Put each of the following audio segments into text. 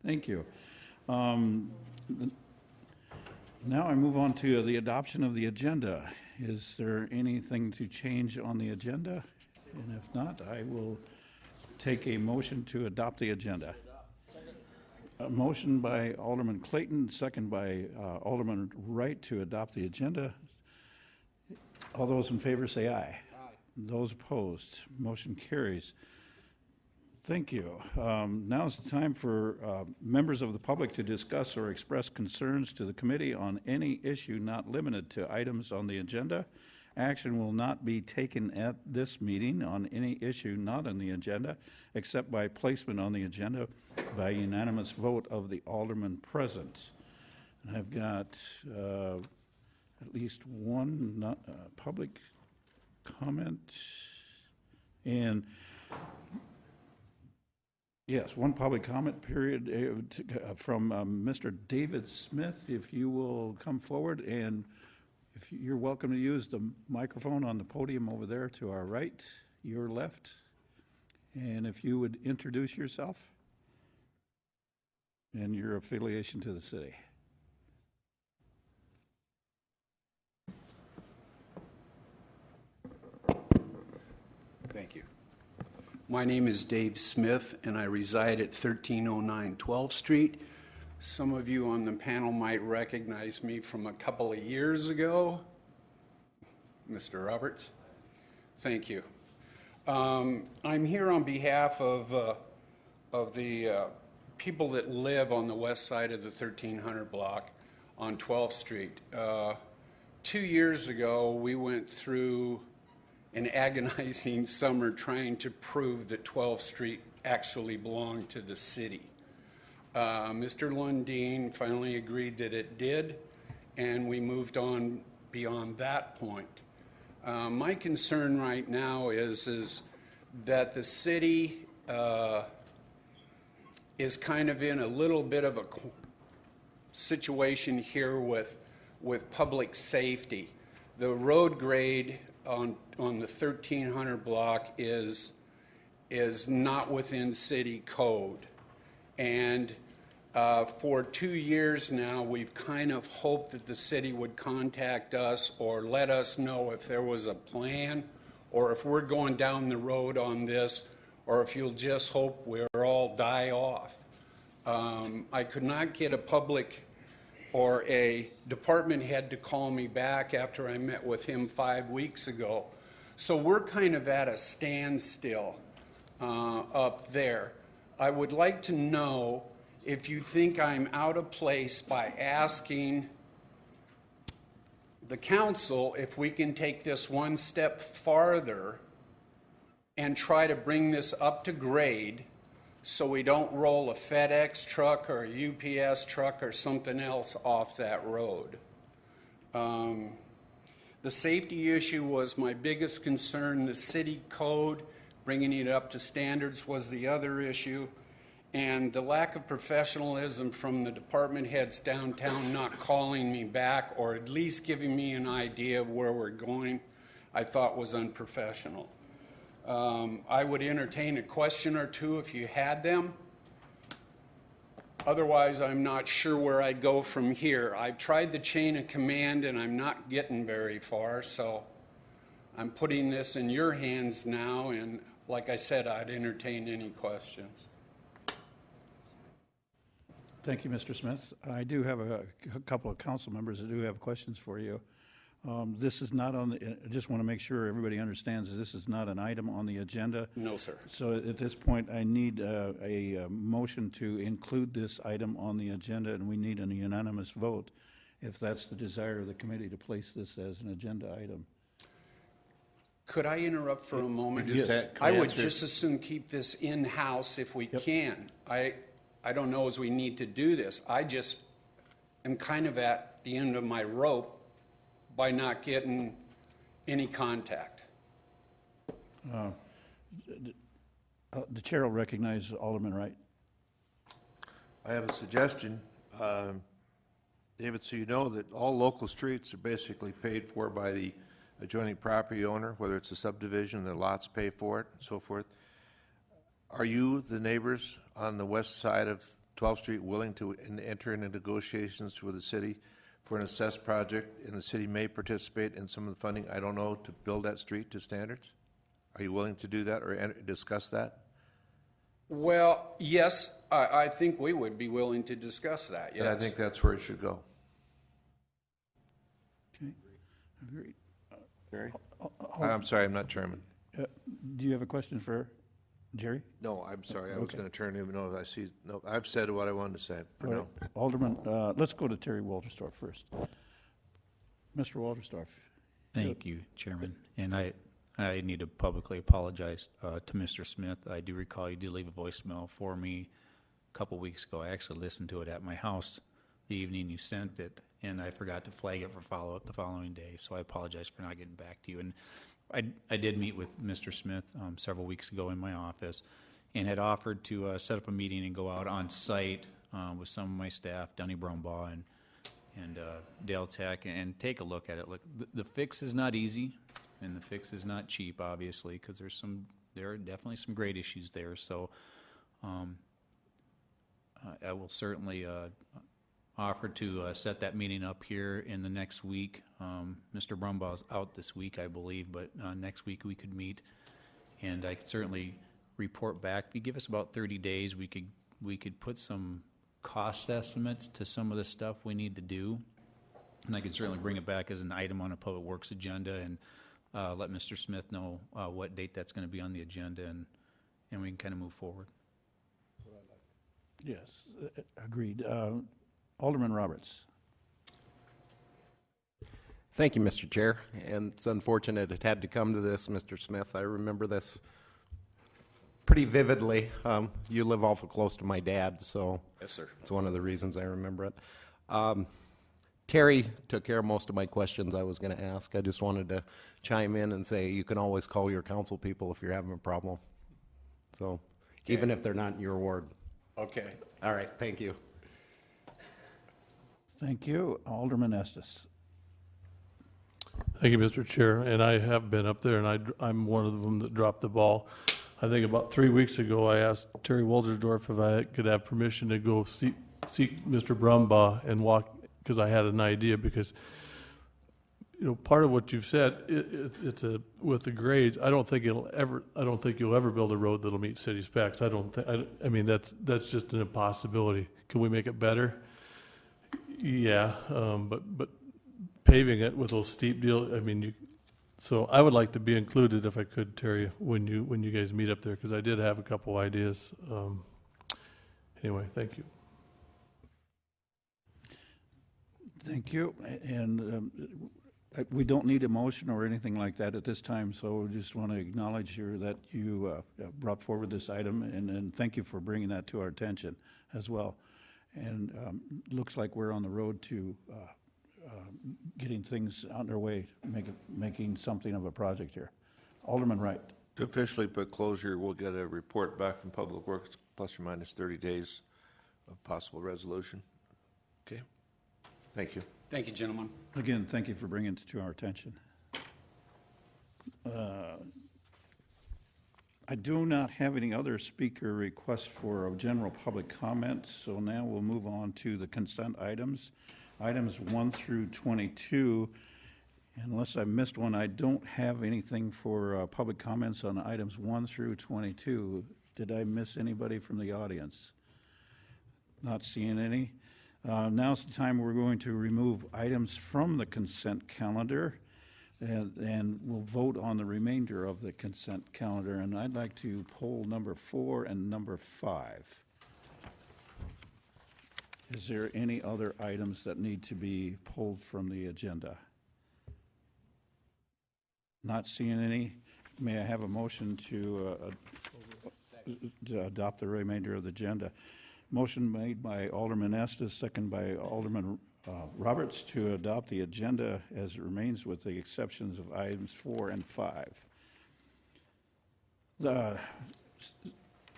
Thank you. Um, Now I move on to the adoption of the agenda. Is there anything to change on the agenda? And if not, I will take a motion to adopt the agenda. A motion by Alderman Clayton, second by Alderman Wright to adopt the agenda. All those in favor say aye. Aye. Those opposed, motion carries. Thank you. Now is the time for members of the public to discuss or express concerns to the committee on any issue not limited to items on the agenda. Action will not be taken at this meeting on any issue not on the agenda, except by placement on the agenda by unanimous vote of the alderman present. And I've got at least one public comment, and yes, one public comment period from Mr. David Smith. If you will come forward, and if you're welcome to use the microphone on the podium over there to our right, your left. And if you would introduce yourself and your affiliation to the city. Thank you. My name is Dave Smith, and I reside at 1309 12th Street. Some of you on the panel might recognize me from a couple of years ago. Mr. Roberts, thank you. I'm here on behalf of the people that live on the west side of the 1300 block on 12th Street. 2 years ago, we went through an agonizing summer trying to prove that 12th Street actually belonged to the city. Mr. Lundeen finally agreed that it did, and we moved on beyond that point. My concern right now is that the city is kind of in a little bit of a situation here with public safety. The road grade on the 1300 block is not within city code, and for 2 years now we've kind of hoped that the city would contact us or let us know if there was a plan or if we're going down the road on this, or if you'll just hope we're all die off. I could not get a public or a department head to call me back after I met with him 5 weeks ago. So we're kind of at a standstill up there. I would like to know if you think I'm out of place by asking the council if we can take this one step farther and try to bring this up to grade so we don't roll a FedEx truck or a UPS truck or something else off that road. The safety issue was my biggest concern. The city code, bringing it up to standards, was the other issue. And the lack of professionalism from the department heads downtown not calling me back or at least giving me an idea of where we're going, I thought was unprofessional. I would entertain a question or two if you had them. Otherwise, I'm not sure where I go from here. I've tried the chain of command and I'm not getting very far, so I'm putting this in your hands now, and like I said, I'd entertain any questions. Thank you, Mr. Smith. I do have a couple of council members that do have questions for you. This is not on the, I just want to make sure everybody understands this is not an item on the agenda. No, sir. So at this point, I need a motion to include this item on the agenda, and we need a unanimous vote if that's the desire of the committee to place this as an agenda item. Could I interrupt for a moment? Yes. I would just as soon keep this in-house if we can. I don't know as we need to do this. I just am kind of at the end of my rope by not getting any contact. The chair will recognize Alderman Wright. I have a suggestion. David, so you know that all local streets are basically paid for by the adjoining property owner, whether it's a subdivision, the lots pay for it, and so forth. Are you the neighbors on the west side of 12th Street willing to enter into negotiations with the city for an assessed project, and the city may participate in some of the funding, I don't know, to build that street to standards? Are you willing to do that or discuss that? Well, yes, I think we would be willing to discuss that, yes. And I think that's where it should go. Okay, agreed. Jerry? I'm sorry, I'm not chairman. Do you have a question for Jerry? No, I'm sorry, I was Okay. going to turn to him. No, I see, no, I've said what I wanted to say for All now. right. Alderman, let's go to Terry Walterstorff first. Mr. Walterstorff. Thank you, Chairman. And I need to publicly apologize to Mr. Smith. I do recall you did leave a voicemail for me a couple weeks ago. I actually listened to it at my house the evening you sent it, and I forgot to flag it for follow-up the following day, so I apologize for not getting back to you. And I did meet with Mr. Smith several weeks ago in my office and had offered to set up a meeting and go out on site with some of my staff, Donnie Brumbaugh and Dale Tech, and take a look at it. Look, the fix is not easy, and the fix is not cheap, obviously, because there are definitely some great issues there. So I will certainly offer to set that meeting up here in the next week. Mr. Brumbaugh's out this week, I believe, but next week we could meet, and I could certainly report back. If you give us about 30 days, we could put some cost estimates to some of the stuff we need to do, and I can certainly bring it back as an item on a Public Works agenda and let Mr. Smith know what date that's going to be on the agenda, and we can kind of move forward. Yes, agreed. Alderman Roberts. Thank you, Mr. Chair. And it's unfortunate it had to come to this, Mr. Smith. I remember this pretty vividly. You live awful close to my dad, so Yes, sir. it's one of the reasons I remember it. Terry took care of most of my questions I was going to ask. I just wanted to chime in and say you can always call your council people if you're having a problem. So even if they're not in your ward. Okay. All right, thank you. Thank you. Alderman Estes. Thank you, Mr. Chair, and I have been up there, and I'm one of them that dropped the ball. I think about 3 weeks ago, I asked Terry Waltersdorf if I could have permission to go seek Mr. Brumbaugh and walk, because I had an idea, because, you know, part of what you've said, it's with the grades, I don't think you'll ever build a road that'll meet city specs. I mean, that's just an impossibility. Can we make it better? Yeah, but paving it with those steep deal, I mean, so I would like to be included if I could, Terry, when you guys meet up there, because I did have a couple ideas. Anyway, thank you. Thank you. And we don't need a motion or anything like that at this time, so we just want to acknowledge here that you brought forward this item, and thank you for bringing that to our attention as well. And looks like we're on the road to getting things underway, making something of a project here. Alderman Wright. To officially put closure, we'll get a report back from Public Works, plus or minus 30 days of possible resolution. Okay? Thank you. Thank you, gentlemen. Again, thank you for bringing it to our attention. I do not have any other speaker requests for a general public comment, so now we'll move on to the consent items. Items 1 through 22. Unless I missed one, I don't have anything for public comments on items 1 through 22. Did I miss anybody from the audience? Not seeing any. Now's the time we're going to remove items from the consent calendar, and we'll vote on the remainder of the consent calendar. And I'd like to poll number 4 and number 5. Is there any other items that need to be pulled from the agenda? Not seeing any. May I have a motion to adopt the remainder of the agenda? Motion made by Alderman Estes, second by Alderman Roberts to adopt the agenda as it remains with the exceptions of items 4 and 5.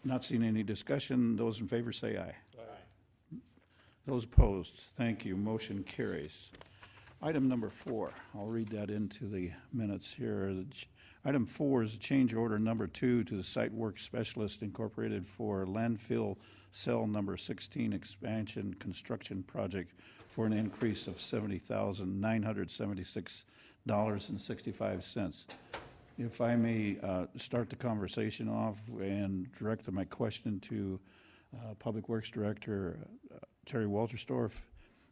Not seeing any discussion. Those in favor say aye. Aye. Those opposed, thank you. Motion carries. Item number 4, I'll read that into the minutes here. Item 4 is change order number 2 to the Site Work Specialist Incorporated for landfill cell number 16 expansion construction project for an increase of $70,976.65. If I may start the conversation off and direct my question to Public Works Director Terry Walterstorff,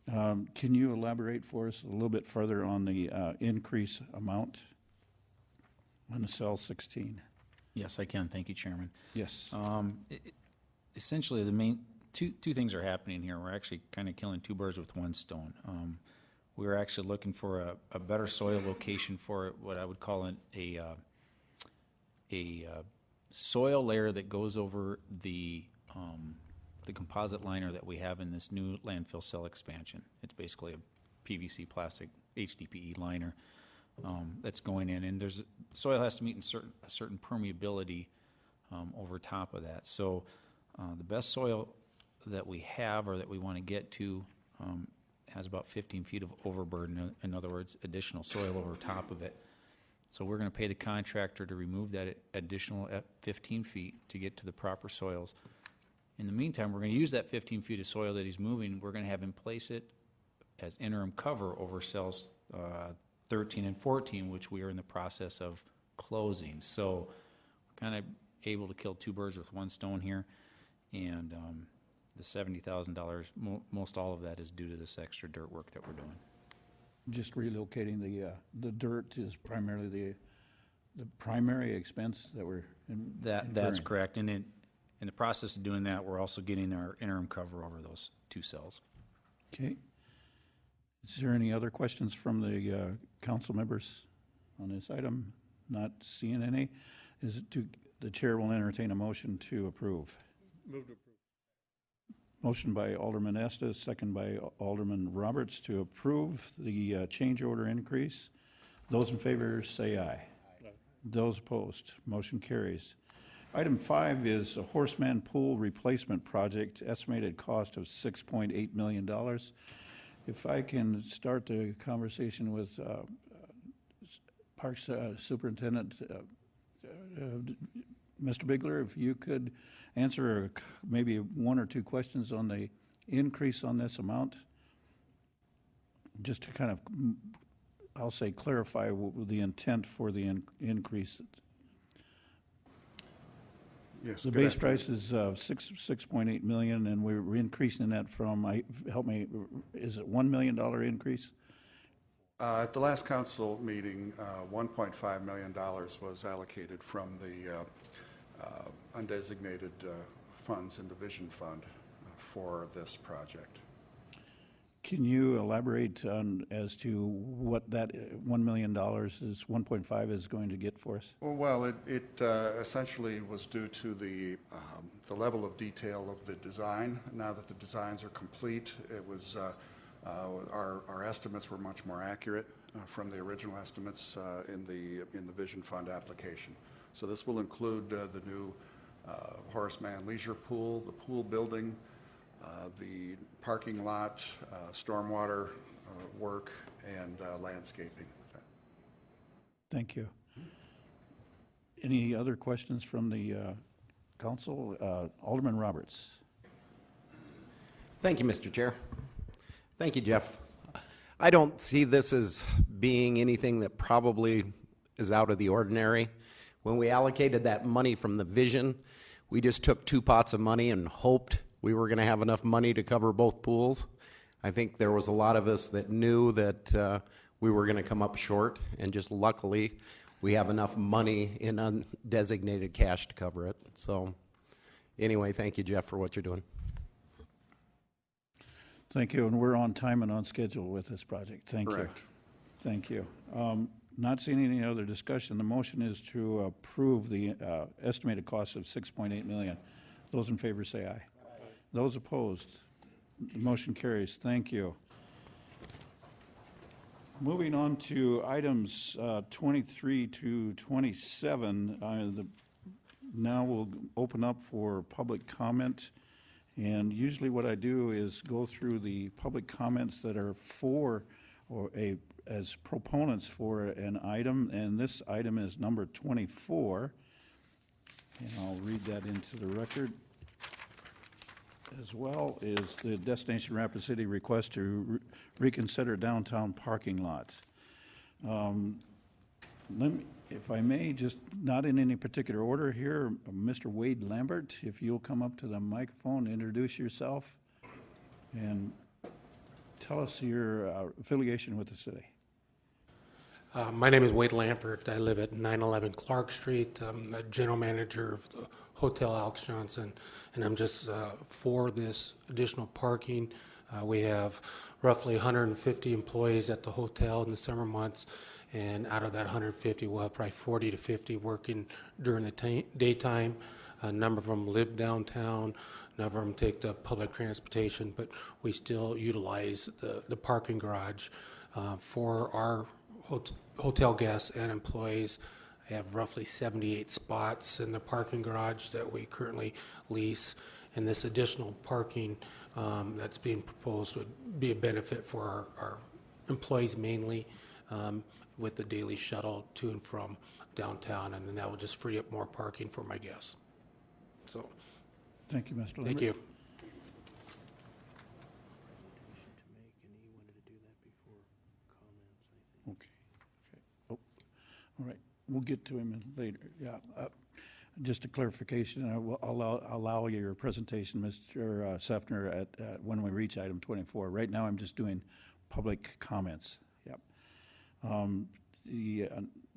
can you elaborate for us a little bit further on the increase amount on the cell 16? Yes, I can. Thank you, Chairman. Yes. Essentially, the main two things are happening here. We're actually kind of killing two birds with one stone. We're actually looking for a better soil location for what I would call a soil layer that goes over the composite liner that we have in this new landfill cell expansion. It's basically a PVC plastic HDPE liner that's going in, and soil has to meet a certain permeability over top of that. So the best soil that we have or that we want to get to has about 15 feet of overburden. In other words, additional soil over top of it. So we're going to pay the contractor to remove that additional 15 feet to get to the proper soils. In the meantime, we're going to use that 15 feet of soil that he's moving. We're going to have him place it as interim cover over cells 13 and 14, which we are in the process of closing. So we're kind of able to kill two birds with one stone here. And the $70,000, most all of that is due to this extra dirt work that we're doing. Just relocating the dirt is primarily the primary expense that we're That's incurring. correct. And in the process of doing that, we're also getting our interim cover over those two cells. Okay. Is there any other questions from the council members on this item? Not seeing any. The chair will entertain a motion to approve. Move to approve. Motion by Alderman Estes, second by Alderman Roberts to approve the change order increase. Those in favor say aye. Aye. Those opposed, motion carries. Item 5 is a Horseman Pool Replacement Project, estimated cost of $6.8 million. If I can start the conversation with Parks Superintendent Mr. Bigler, if you could answer maybe one or two questions on the increase on this amount, just to kind of, I'll say, clarify the intent for the increase. Yes. The good base afternoon. price is 6.8 million, and we're increasing that from, help me, is it $1 million increase? At the last council meeting, $1.5 million was allocated from the undesignated funds in the Vision Fund for this project. Can you elaborate on as to what that $1 million is, 1.5 is going to get for us? Well, it essentially was due to the level of detail of the design. Now that the designs are complete, it was our estimates were much more accurate from the original estimates in the Vision Fund application. So this will include the new Horace Mann Leisure Pool, the pool building, the parking lot, stormwater work, and landscaping. Thank you. Any other questions from the council? Alderman Roberts. Thank you, Mr. Chair. Thank you, Jeff. I don't see this as being anything that probably is out of the ordinary. When we allocated that money from the Vision, we just took two pots of money and hoped we were going to have enough money to cover both pools. I think there was a lot of us that knew that we were going to come up short, and just luckily we have enough money in undesignated cash to cover it. So anyway, thank you, Jeff, for what you're doing. Thank you, and we're on time and on schedule with this project. Thank you. Correct. Thank you. Not seeing any other discussion, the motion is to approve the estimated cost of $6.8 million. Those in favor say aye. Aye. Those opposed, the motion carries. Thank you. Moving on to items 23 to 27, now we'll open up for public comment. And usually what I do is go through the public comments that are for or as proponents for an item, and this item is number 24, and I'll read that into the record. as well is the Destination Rapid City request to reconsider downtown parking lots. If I may, just not in any particular order here, Mr. Wade Lambert, if you'll come up to the microphone, introduce yourself, and tell us your affiliation with the city. My name is Wade Lampert. I live at 911 Clark Street. I'm the general manager of the Hotel Alex Johnson, and I'm just for this additional parking. We have roughly 150 employees at the hotel in the summer months, and out of that 150, we'll have probably 40 to 50 working during the daytime. A number of them live downtown. A number of them take the public transportation, but we still utilize the parking garage for our hotel guests and employees. I have roughly 78 spots in the parking garage that we currently lease, and this additional parking that's being proposed would be a benefit for our employees mainly, with the daily shuttle to and from downtown, and then that will just free up more parking for my guests. So, Thank you, Mr. Lambert. thank you. Okay. Oh, all right. We'll get to him later. Yeah. Just a clarification, I'll allow your presentation, Mr. Sefner, when we reach item 24. Right now, I'm just doing public comments. Yep. The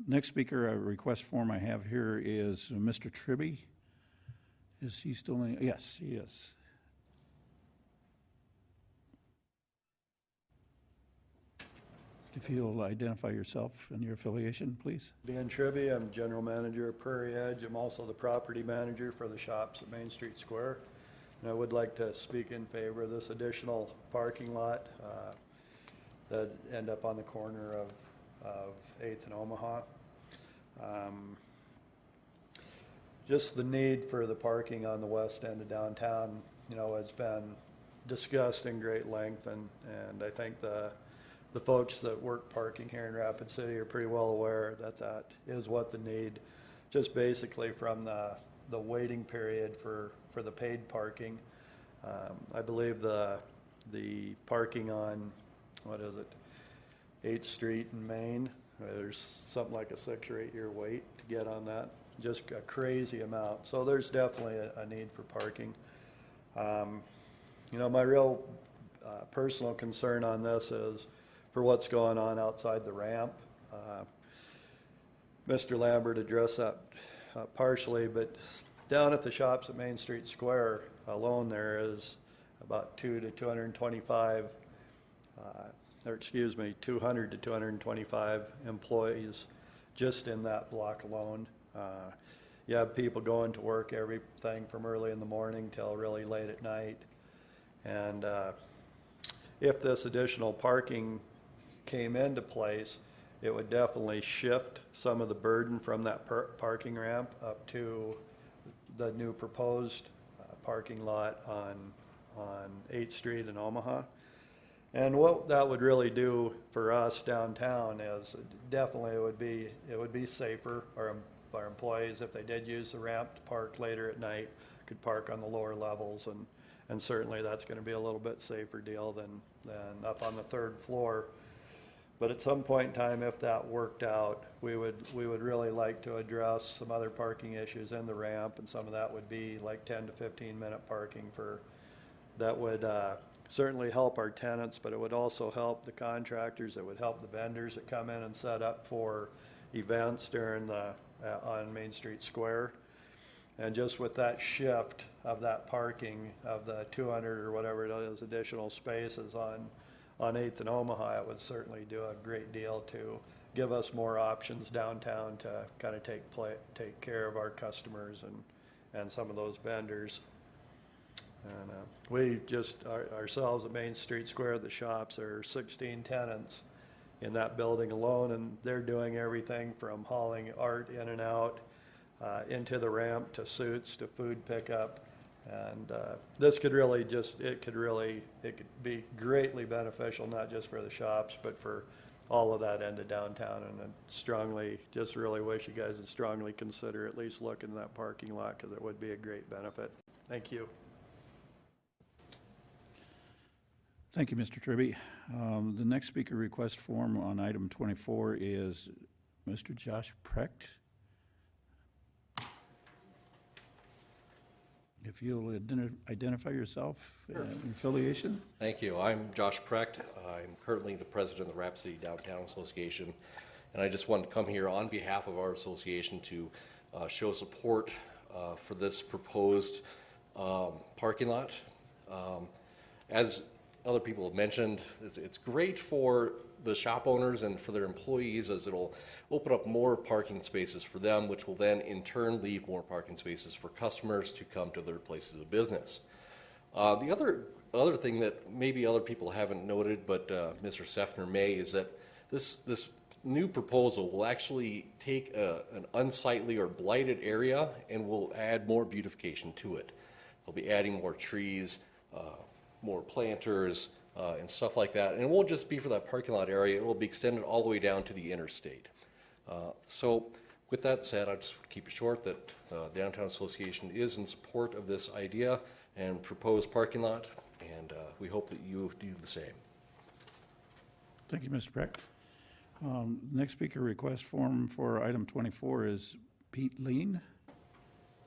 next speaker request form I have here is Mr. Tribby. Is he still in? Yes, he is. If you'll identify yourself and your affiliation, please. Dan Tribby, I'm General Manager of Prairie Edge. I'm also the property manager for the shops at Main Street Square. And I would like to speak in favor of this additional parking lot that end up on the corner of 8th and Omaha. Just the need for the parking on the west end of downtown, has been discussed in great length, and I think the folks that work parking here in Rapid City are pretty well aware that that is what the need, just basically from the waiting period for the paid parking. I believe the parking on, 8th Street in Maine, there's something like a 6 or 8 year wait to get on that, just a crazy amount. So there's definitely a need for parking. My real personal concern on this is for what's going on outside the ramp. Mr. Lambert addressed that partially, but down at the shops at Main Street Square alone, there is about 200 to 225 employees just in that block alone. You have people going to work everything from early in the morning till really late at night. And if this additional parking came into place, it would definitely shift some of the burden from that parking ramp up to the new proposed parking lot on 8th Street in Omaha. And what that would really do for us downtown is definitely it would be safer. Our employees, if they did use the ramp to park later at night, could park on the lower levels, and certainly that's going to be a little bit safer deal than up on the 3rd floor. But at some point in time, if that worked out, we would really like to address some other parking issues in the ramp, and some of that would be like 10 to 15 minute parking that would certainly help our tenants, but it would also help the contractors. It would help the vendors that come in and set up for events during on Main Street Square. And just with that shift of that parking of the 200 or whatever it is additional spaces on 8th and Omaha, it would certainly do a great deal to give us more options downtown to kind of take care of our customers and some of those vendors. And we just ourselves at Main Street Square, the shops, there are 16 tenants in that building alone, and they're doing everything from hauling art in and out into the ramp to suits to food pickup. And this could really it could be greatly beneficial, not just for the shops, but for all of that end of downtown. And I really wish you guys would strongly consider at least looking at that parking lot, because it would be a great benefit. Thank you. Thank you, Mr. Tribby. The next speaker request form on item 24 is Mr. Josh Precht. If you'll identify yourself and affiliation. Thank you. I'm Josh Precht. I'm currently the president of the Rapid City Downtown Association, and I just wanted to come here on behalf of our association to show support for this proposed parking lot. As other people have mentioned, it's great for the shop owners and for their employees, as it'll open up more parking spaces for them, which will then in turn leave more parking spaces for customers to come to their places of business. The other thing that maybe other people haven't noted, but Mr. Sefner may, is that this new proposal will actually take an unsightly or blighted area and will add more beautification to it. They'll be adding more trees, more planters, and stuff like that. And it won't just be for that parking lot area, it will be extended all the way down to the interstate. So with that said, I'll just keep it short that the Downtown Association is in support of this idea and proposed parking lot, and we hope that you do the same. Thank you, Mr. Precht. Next speaker request form for item 24 is Pete Lean.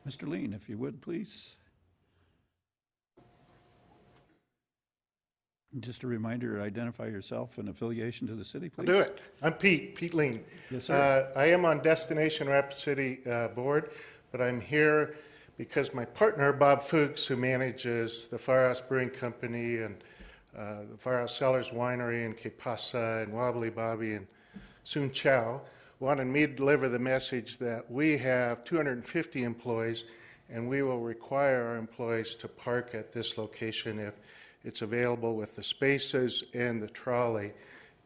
Mr. Lean, if you would, please. Just a reminder, identify yourself and affiliation to the city, please. I'll do it. I'm Pete Lean. Yes, sir. I am on Destination Rapid City Board, but I'm here because my partner, Bob Fuchs, who manages the Firehouse Brewing Company and the Firehouse Cellars Winery and Que Pasa and Wobbly Bobby and Soon Chow, wanted me to deliver the message that we have 250 employees and we will require our employees to park at this location if it's available with the spaces and the trolley,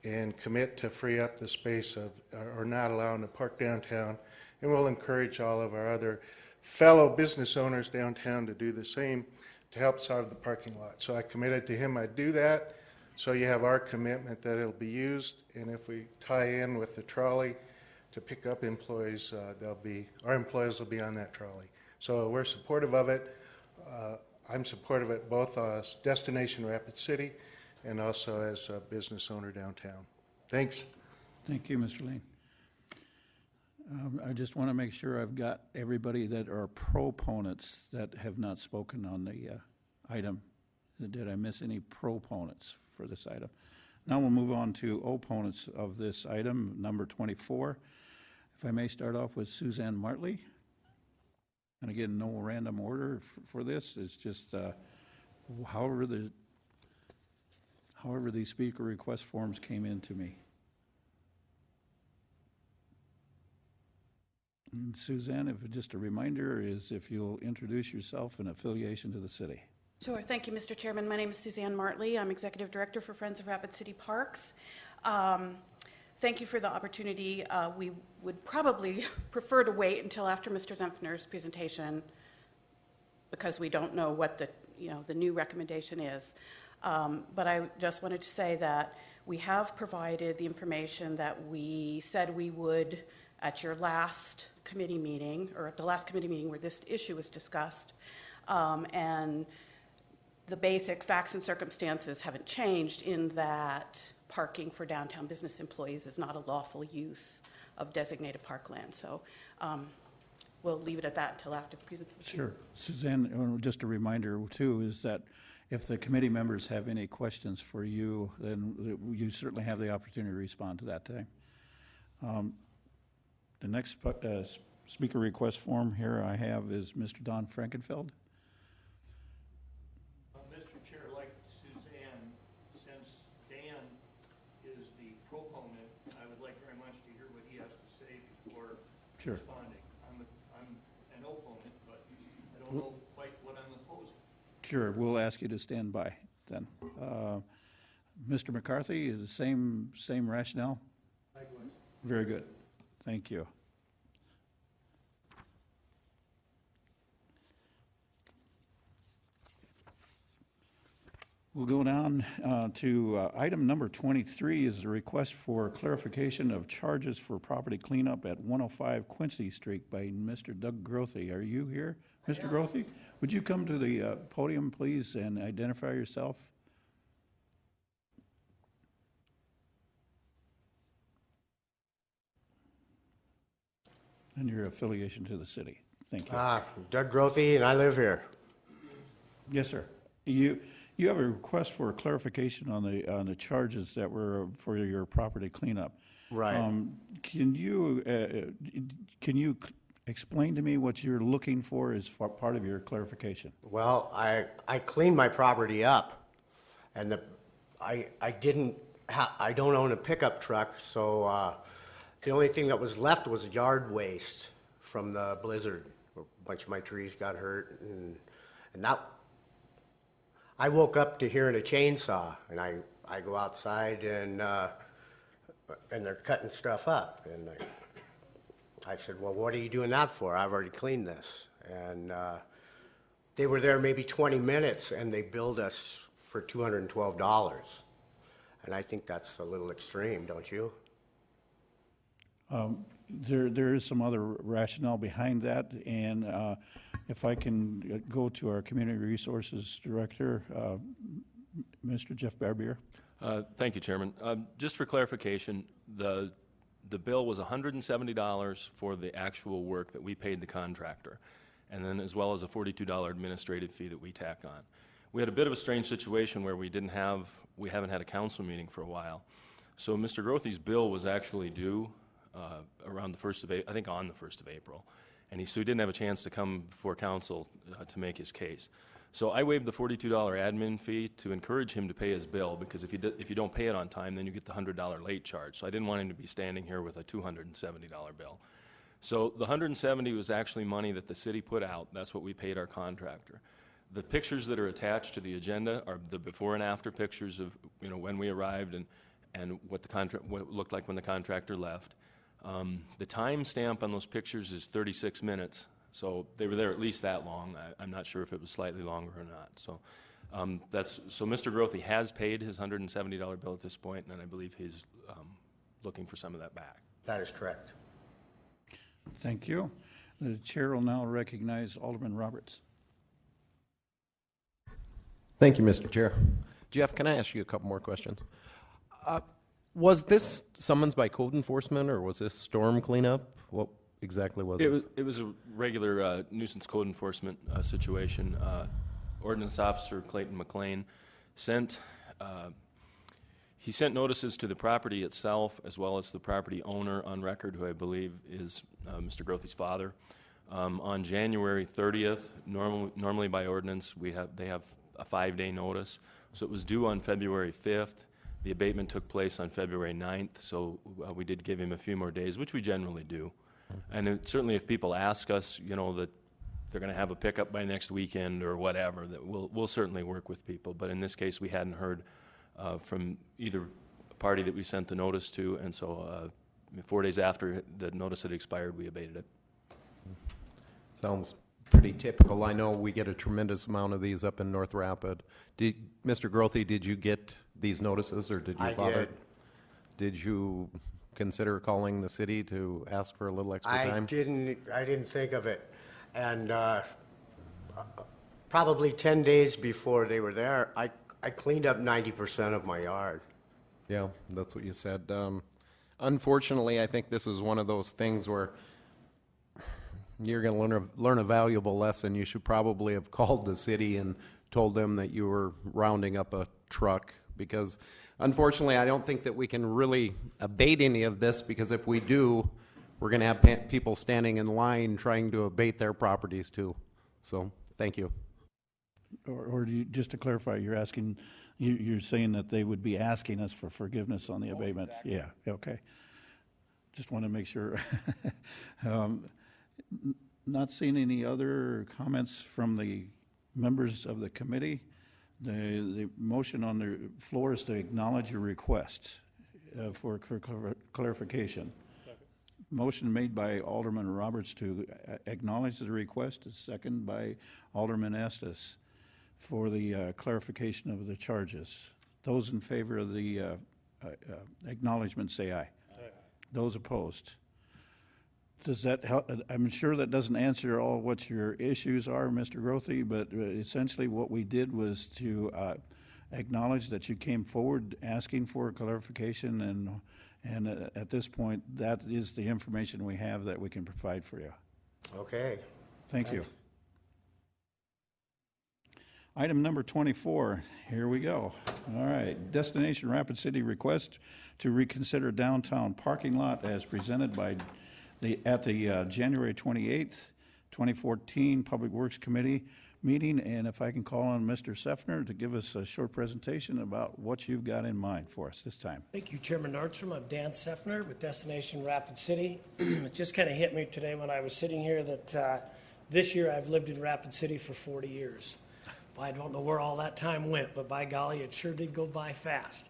and commit to free up the space of, or not allow them to park downtown. And we'll encourage all of our other fellow business owners downtown to do the same to help solve the parking lot. So I committed to him I'd do that. So you have our commitment that it'll be used, and if we tie in with the trolley to pick up employees, our employees will be on that trolley. So we're supportive of it. I'm supportive of it both as Destination Rapid City and also as a business owner downtown. Thanks. Thank you, Mr. Lane. I just want to make sure I've got everybody that are proponents that have not spoken on the item. Did I miss any proponents for this item? Now we'll move on to opponents of this item, number 24. If I may start off with Suzanne Martley. And again, no random order for this. It's just however these speaker request forms came in to me. And Suzanne, if just a reminder is if you'll introduce yourself and affiliation to the city. Sure. Thank you, Mr. Chairman. My name is Suzanne Martley. I'm Executive Director for Friends of Rapid City Parks. Thank you for the opportunity. We would probably prefer to wait until after Mr. Sefner's presentation because we don't know what the new recommendation is. But I just wanted to say that we have provided the information that we said we would at your last committee meeting, or at the last committee meeting where this issue was discussed. And the basic facts and circumstances haven't changed in that parking for downtown business employees is not a lawful use of designated parkland. So we'll leave it at that until after the presentation. Sure. Suzanne, just a reminder too is that if the committee members have any questions for you, then you certainly have the opportunity to respond to that today. The next speaker request form here I have is Mr. Don Frankenfeld. Mr. Chair, like Suzanne, since Dan is the proponent, I would like very much to hear what he has to say before responding. I'm an opponent, but I don't know quite what I'm opposing. Sure, we'll ask you to stand by then. Mr. McCarthy, is the same rationale? Likewise. Very good. Thank you. We'll go down to item number 23 is a request for clarification of charges for property cleanup at 105 Quincy Street by Mr. Doug Grothy. Are you here, Mr. Grothy? Would you come to the podium, please, and identify yourself? and your affiliation to the city. Thank you. Doug Grothy, and I live here. Yes, sir. You have a request for clarification on the charges that were for your property cleanup. Right. Can you explain to me what you're looking for as part of your clarification? Well, I cleaned my property up, and I don't own a pickup truck, so the only thing that was left was yard waste from the blizzard. A bunch of my trees got hurt, and that. I woke up to hearing a chainsaw, and I go outside, and they're cutting stuff up, and I said, well, what are you doing that for? I've already cleaned this. And they were there maybe 20 minutes, and they billed us for $212. And I think that's a little extreme, don't you? There is some other rationale behind that, and if I can go to our Community Resources Director, Mr. Jeff Barbier. Thank you, Chairman. Just for clarification, the bill was $170 for the actual work that we paid the contractor, and then as well as a $42 administrative fee that we tack on. We had a bit of a strange situation where we haven't had a council meeting for a while. So Mr. Grothy's bill was actually due around the 1st of April, I think on the 1st of April, and so he didn't have a chance to come before council to make his case. So I waived the $42 admin fee to encourage him to pay his bill, because if you don't pay it on time, then you get the $100 late charge. So I didn't want him to be standing here with a $270 bill. So the $170 was actually money that the city put out. That's what we paid our contractor. The pictures that are attached to the agenda are the before and after pictures of when we arrived and what what it looked like when the contractor left. The time stamp on those pictures is 36 minutes. So they were there at least that long. I'm not sure if it was slightly longer or not. So so Mr. Grothy has paid his $170 bill at this point, and I believe he's looking for some of that back. That is correct. Thank you. The chair will now recognize Alderman Roberts. Thank you, Mr. Chair. Jeff, can I ask you a couple more questions? Was this summons by code enforcement, or was this storm cleanup? What exactly was it? It was a regular nuisance code enforcement situation. Ordinance Officer Clayton McLean sent notices to the property itself as well as the property owner on record, who I believe is Mr. Grothy's father. On January 30th, normally by ordinance, they have a 5-day notice. So it was due on February 5th. The abatement took place on February 9th, so we did give him a few more days, which we generally do. And certainly if people ask us, that they're going to have a pickup by next weekend or whatever, that we'll certainly work with people. But in this case, we hadn't heard from either party that we sent the notice to, and so 4 days after the notice had expired, we abated it. Sounds pretty typical. I know we get a tremendous amount of these up in North Rapid. Mr. Grothy, did you get these notices, or did your father? Did you consider calling the city to ask for a little extra time? I didn't think of it. And probably 10 days before they were there, I cleaned up 90% of my yard. Yeah, that's what you said. Unfortunately, I think this is one of those things where you're going to learn a valuable lesson. You should probably have called the city and told them that you were rounding up a truck, because unfortunately, I don't think that we can really abate any of this, because if we do, we're going to have people standing in line trying to abate their properties too. So, thank you. Or do you, just to clarify, you're saying that they would be asking us for forgiveness on the abatement? Exactly. Yeah, okay. Just want to make sure. Not seeing any other comments from the members of the committee. The motion on the floor is to acknowledge your request for clarification. Motion made by Alderman Roberts to acknowledge the request, is second by Alderman Estes for the clarification of the charges. Those in favor of the acknowledgement say aye. Aye. Those opposed. Does that help? I'm sure that doesn't answer all what your issues are, Mr. Grothy, but essentially what we did was to acknowledge that you came forward asking for clarification And at this point, that is the information we have that we can provide for you. Okay. Thank you. Item number 24, here we go. All right, Destination Rapid City request to reconsider downtown parking lot as presented by at the January 28th, 2014 Public Works Committee meeting. And if I can call on Mr. Sefner to give us a short presentation about what you've got in mind for us this time. Thank you, Chairman Nordstrom. I'm Dan Sefner with Destination Rapid City. It just kind of hit me today when I was sitting here that this year I've lived in Rapid City for 40 years. I don't know where all that time went, but by golly, it sure did go by fast.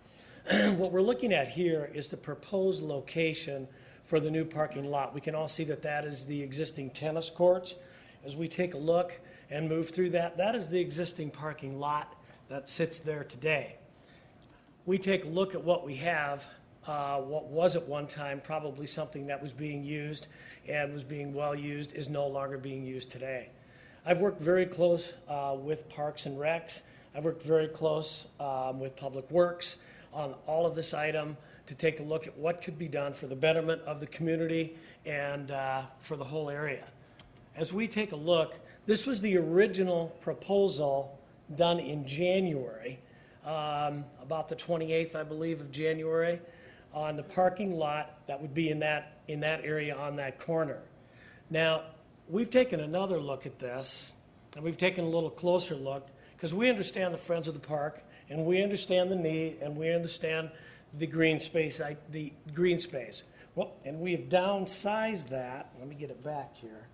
What we're looking at here is the proposed location for the new parking lot. We can all see that that is the existing tennis courts. As we take a look and move through that, that is the existing parking lot that sits there today. We take a look at what we have, what was at one time probably something that was being used and was being well used is no longer being used today. I've worked very close with Parks and Recs. I've worked very close with Public Works on all of this item to take a look at what could be done for the betterment of the community and for the whole area. As we take a look, this was the original proposal done in January, about the 28th, I believe, of January, on the parking lot that would be in that area on that corner. Now, we've taken another look at this, and we've taken a little closer look, because we understand the Friends of the Park, and we understand the need, and we understand the green space. Well, and we have downsized that. Let me get it back here.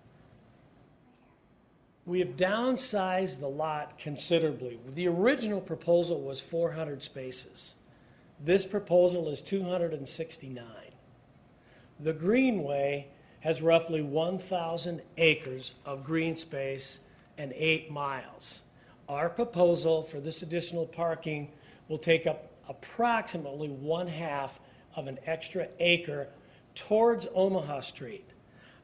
We have downsized the lot considerably. The original proposal was 400 spaces. This proposal is 269. The Greenway has roughly 1,000 acres of green space and 8 miles. Our proposal for this additional parking will take up approximately 1/2 of an extra acre towards Omaha Street.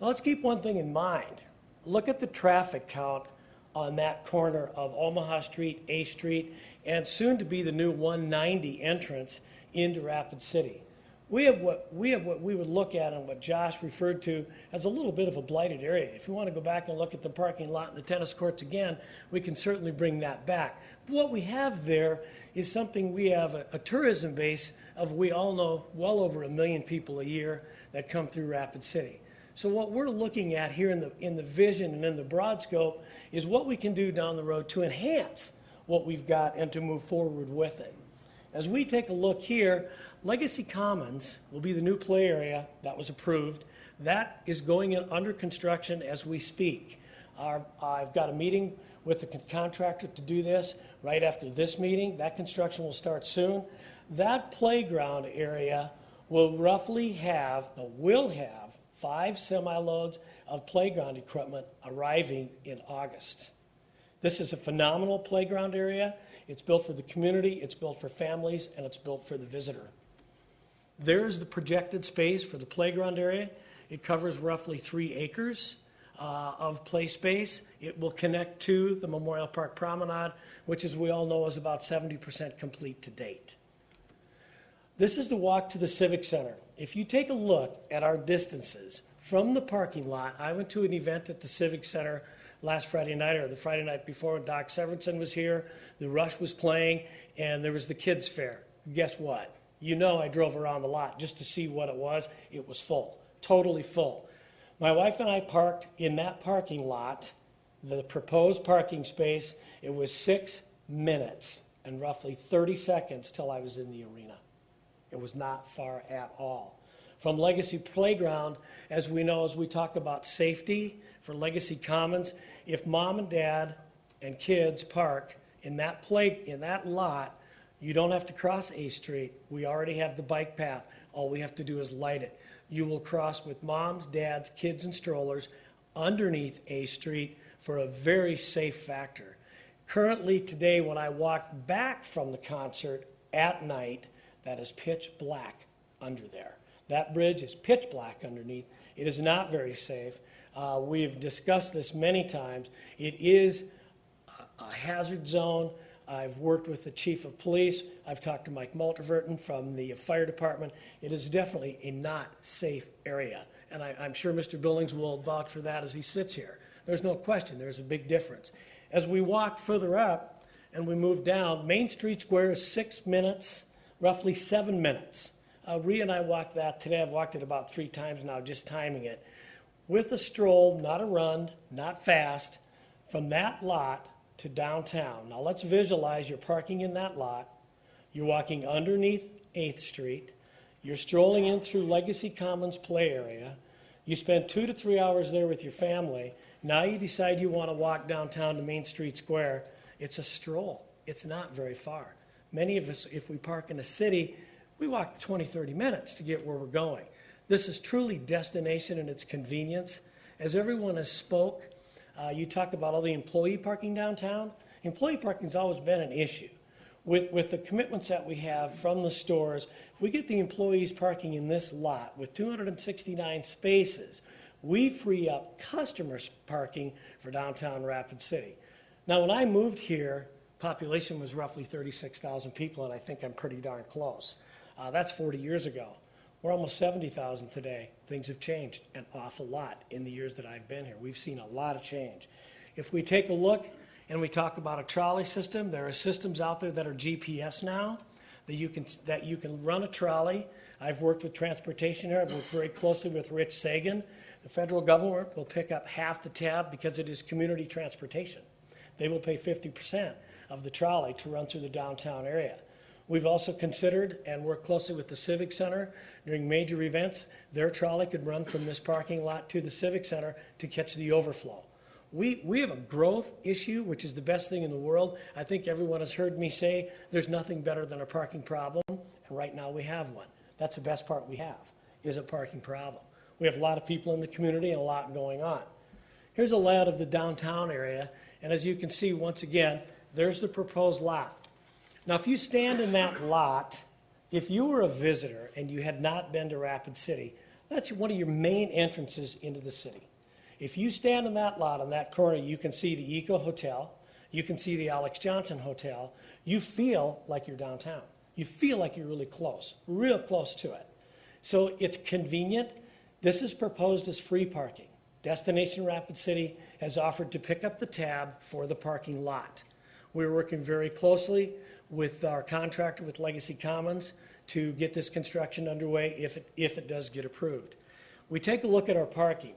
Now let's keep one thing in mind. Look at the traffic count on that corner of Omaha Street, A Street, and soon to be the new 190 entrance into Rapid City. We have what we would look at and what Josh referred to as a little bit of a blighted area. If you want to go back and look at the parking lot and the tennis courts again, we can certainly bring that back. But what we have there is something, we have a tourism base of, we all know, well over 1 million people a year that come through Rapid City. So what we're looking at here in the vision and in the broad scope is what we can do down the road to enhance what we've got and to move forward with it. As we take a look here, Legacy Commons will be the new play area that was approved. That is going in under construction as we speak. I've got a meeting with the contractor to do this right after this meeting. That construction will start soon. That playground area will have 5 semi-loads of playground equipment arriving in August. This is a phenomenal playground area. It's built for the community, it's built for families, and it's built for the visitor. There's the projected space for the playground area. It covers roughly 3 acres of play space. It will connect to the Memorial Park Promenade, which, as we all know, is about 70% complete to date. This is the walk to the Civic Center. If you take a look at our distances from the parking lot, I went to an event at the Civic Center last Friday night, or the Friday night before, when Doc Severinsen was here. The Rush was playing, and there was the kids' fair. Guess what? You know, I drove around the lot just to see what it was. It was full, totally full. My wife and I parked in that parking lot, the proposed parking space. It was 6 minutes and roughly 30 seconds till I was in the arena. It was not far at all. From Legacy Playground, as we know, as we talk about safety for Legacy Commons, if mom and dad and kids park in that lot, you don't have to cross A Street. We already have the bike path. All we have to do is light it. You will cross with moms, dads, kids, and strollers underneath A Street for a very safe factor. Currently today, when I walk back from the concert at night, that is pitch black under there. That bridge is pitch black underneath. It is not very safe. We have discussed this many times. It is a hazard zone. I've worked with the chief of police. I've talked to Mike Malterverton from the fire department. It is definitely a not safe area. And I'm sure Mr. Billings will vouch for that as he sits here. There's no question, there's a big difference. As we walk further up and we move down, Main Street Square is 6 minutes, roughly 7 minutes. Rhea and I walked that today. I've walked it about 3 times now, just timing it. With a stroll, not a run, not fast, from that lot to downtown. Now let's visualize you're parking in that lot. You're walking underneath 8th Street. You're strolling in through Legacy Commons play area. You spend 2 to 3 hours there with your family. Now you decide you want to walk downtown to Main Street Square. It's a stroll. It's not very far. Many of us, if we park in a city, we walk 20, 30 minutes to get where we're going. This is truly destination and its convenience. As everyone has spoke, you talk about all the employee parking downtown. Employee parking's always been an issue. With the commitments that we have from the stores, if we get the employees parking in this lot with 269 spaces, we free up customers parking for downtown Rapid City. Now, when I moved here, population was roughly 36,000 people, and I think I'm pretty darn close. That's 40 years ago. We're almost 70,000 today. Things have changed an awful lot in the years that I've been here. We've seen a lot of change. If we take a look and we talk about a trolley system, there are systems out there that are GPS now that you can run a trolley. I've worked with transportation here. I've worked very closely with Rich Sagan. The federal government will pick up half the tab because it is community transportation. They will pay 50% of the trolley to run through the downtown area. We've also considered and worked closely with the Civic Center during major events. Their trolley could run from this parking lot to the Civic Center to catch the overflow. We have a growth issue, which is the best thing in the world. I think everyone has heard me say there's nothing better than a parking problem, and right now we have one. That's the best part we have, is a parking problem. We have a lot of people in the community and a lot going on. Here's a layout of the downtown area, and as you can see, once again, there's the proposed lot. Now, if you stand in that lot, if you were a visitor and you had not been to Rapid City, that's one of your main entrances into the city. If you stand in that lot on that corner, you can see the Eco Hotel, you can see the Alex Johnson Hotel. You feel like you're downtown. You feel like you're really close, real close to it. So it's convenient. This is proposed as free parking. Destination Rapid City has offered to pick up the tab for the parking lot. We're working very closely with our contractor with Legacy Commons to get this construction underway if it does get approved. We take a look at our parking.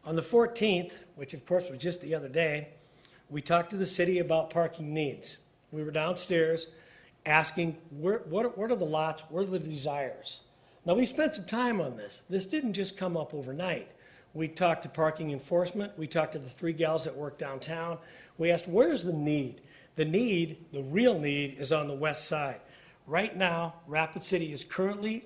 On the 14th, which of course was just the other day, we talked to the city about parking needs. We were downstairs asking what are the lots, what are the desires? Now we spent some time on this. This didn't just come up overnight. We talked to parking enforcement. We talked to the 3 gals that work downtown. We asked, where's the need? The need, the real need, is on the west side. Right now, Rapid City is currently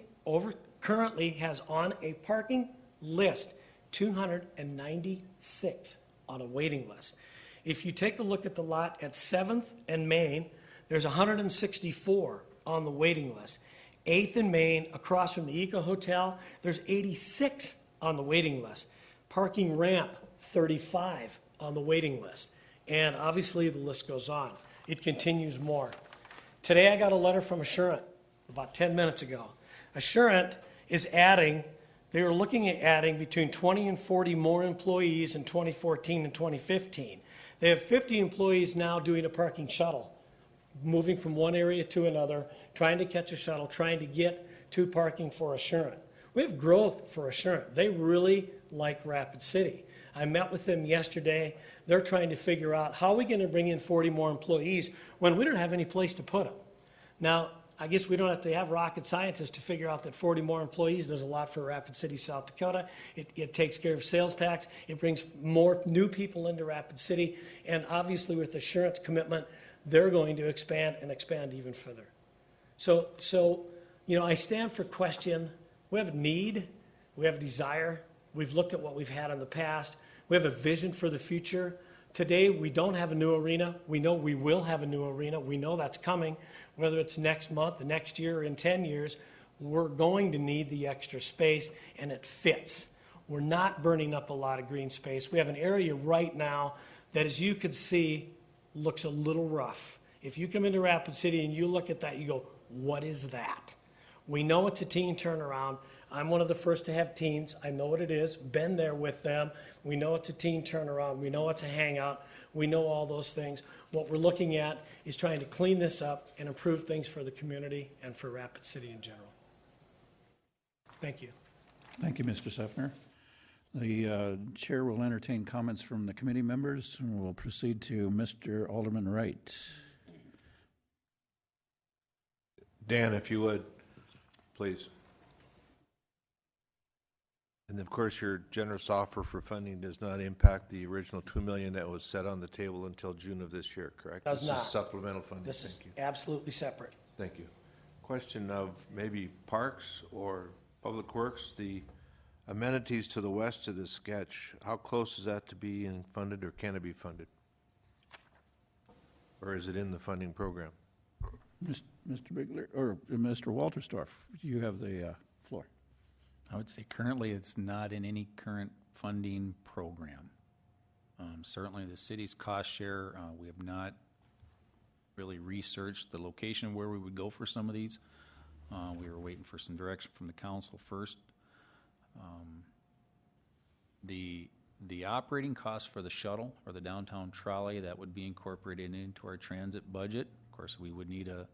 has on a parking list 296 on a waiting list. If you take a look at the lot at 7th and Main, there's 164 on the waiting list. 8th and Main, across from the Eco Hotel, there's 86 on the waiting list. Parking ramp, 35 on the waiting list. And obviously the list goes on. It continues more. Today I got a letter from Assurant about 10 minutes ago. Assurant is adding, they were looking at adding between 20 and 40 more employees in 2014 and 2015. They have 50 employees now doing a parking shuttle, moving from one area to another, trying to catch a shuttle, trying to get to parking for Assurant. We have growth for Assurant. They really like Rapid City. I met with them yesterday. They're trying to figure out how are we going to bring in 40 more employees when we don't have any place to put them. Now, I guess we don't have to have rocket scientists to figure out that 40 more employees does a lot for Rapid City, South Dakota. It takes care of sales tax. It brings more new people into Rapid City. And obviously with Assurant's commitment, they're going to expand and expand even further. So you know, I stand for question. We have a need. We have a desire. We've looked at what we've had in the past. We have a vision for the future. Today, we don't have a new arena. We know we will have a new arena. We know that's coming. Whether it's next month, the next year, or in 10 years, we're going to need the extra space, and it fits. We're not burning up a lot of green space. We have an area right now that, as you can see, looks a little rough. If you come into Rapid City and you look at that, you go, what is that? We know it's a teen turnaround. I'm one of the first to have teens. I know what it is, been there with them. We know it's a teen turnaround. We know it's a hangout. We know all those things. What we're looking at is trying to clean this up and improve things for the community and for Rapid City in general. Thank you. Thank you, Mr. Sefner. The chair will entertain comments from the committee members, and we'll proceed to Mr. Alderman Wright. Dan, if you would, please. And of course, your generous offer for funding does not impact the original $2 million that was set on the table until June of this year, correct? Does not. This is supplemental funding. This is Thank you. absolutely separate. Thank you. Question of maybe Parks or Public Works, the amenities to the west of this sketch, how close is that to being funded, or can it be funded? Or is it in the funding program? Mr. Bigler, or Mr. Walterstorff, you have the floor. I would say currently it's not in any current funding program. Certainly the city's cost share, we have not really researched the location where we would go for some of these. We were waiting for some direction from the council first. The operating cost for the shuttle or the downtown trolley, that would be incorporated into our transit budget. Of course, we would need to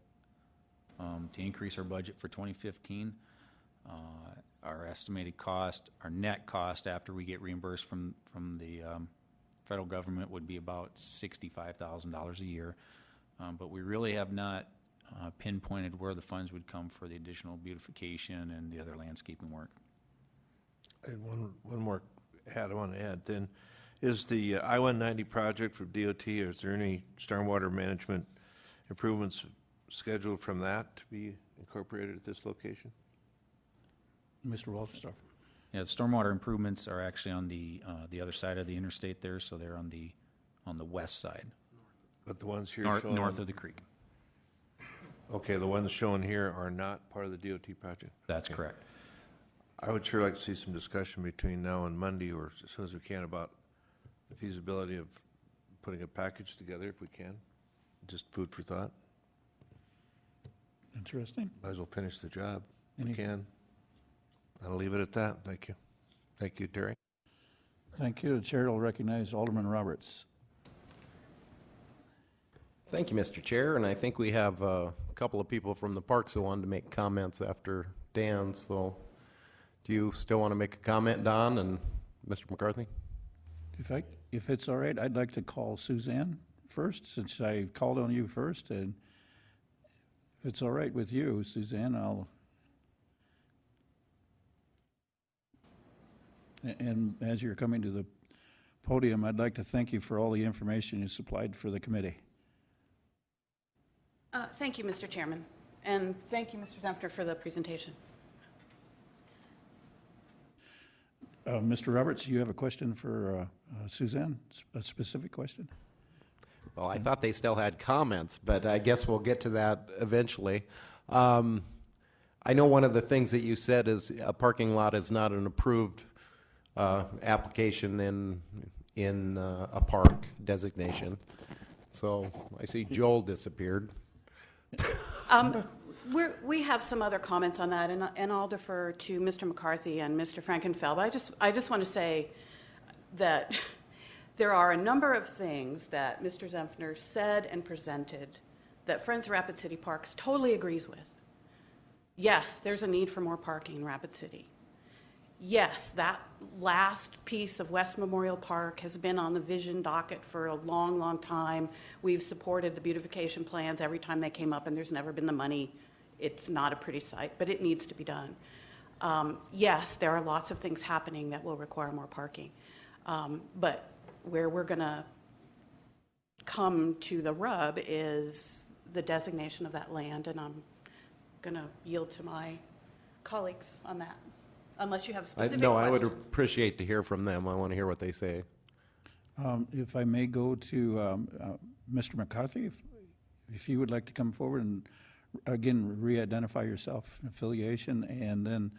increase our budget for 2015. Our estimated cost, our net cost after we get reimbursed from the federal government would be about $65,000 a year. But we really have not pinpointed where the funds would come for the additional beautification and the other landscaping work. And one more I want to add then, is the I-190 project for DOT, or is there any stormwater management improvements scheduled from that to be incorporated at this location? Mr. Walterstorff. Yeah, the stormwater improvements are actually on the other side of the interstate there, so they're on the west side. But the ones here north of the creek. Okay, the ones shown here are not part of the DOT project? That's Okay. correct. I would sure like to see some discussion between now and Monday, or as soon as we can, about the feasibility of putting a package together if we can. Just food for thought. Interesting. Might as well finish the job if we Any- can. I'll leave it at that. Thank you. Thank you, Terry. Thank you. The chair will recognize Alderman Roberts. Thank you, Mr. Chair, and I think we have a couple of people from the parks that wanted to make comments after Dan, so do you still want to make a comment, Don and Mr. McCarthy? If it's all right, I'd like to call Suzanne first, since I called on you first, and if it's all right with you, Suzanne, and as you're coming to the podium, I'd like to thank you for all the information you supplied for the committee. Thank you, Mr. Chairman, and thank you, Mr. Zempner, for the presentation. Mr. Roberts, you have a question for Suzanne, a specific question? Well, I thought they still had comments, but I guess we'll get to that eventually. I know one of the things that you said is a parking lot is not an approved application in a park designation. So I see Joel disappeared. We have some other comments on that, and I'll defer to Mr. McCarthy and Mr. Frankenfeld. I just want to say that there are a number of things that Mr. Zempner said and presented that Friends of Rapid City Parks totally agrees with. Yes, there's a need for more parking in Rapid City. Yes, that last piece of West Memorial Park has been on the vision docket for a long, long time. We've supported the beautification plans every time they came up, and there's never been the money. It's not a pretty site, but it needs to be done. Yes, there are lots of things happening that will require more parking. But where we're going to come to the rub is the designation of that land, and I'm going to yield to my colleagues on that. Unless you have specific No, questions. I would appreciate to hear from them. I want to hear what they say. If I may go to Mr. McCarthy, if you would like to come forward and, again, re-identify yourself, affiliation, and then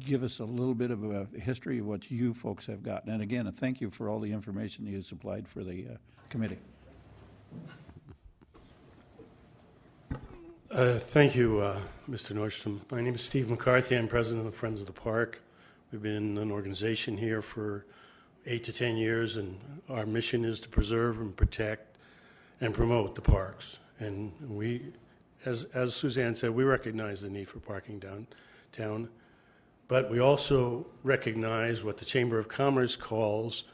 give us a little bit of a history of what you folks have gotten. And again, thank you for all the information you supplied for the committee. Thank you, Mr. Nordstrom. My name is Steve McCarthy. I'm president of the Friends of the Park. We've been an organization here for 8 to 10 years, and our mission is to preserve and protect and promote the parks. And we, as Suzanne said, we recognize the need for parking downtown, but we also recognize what the Chamber of Commerce calls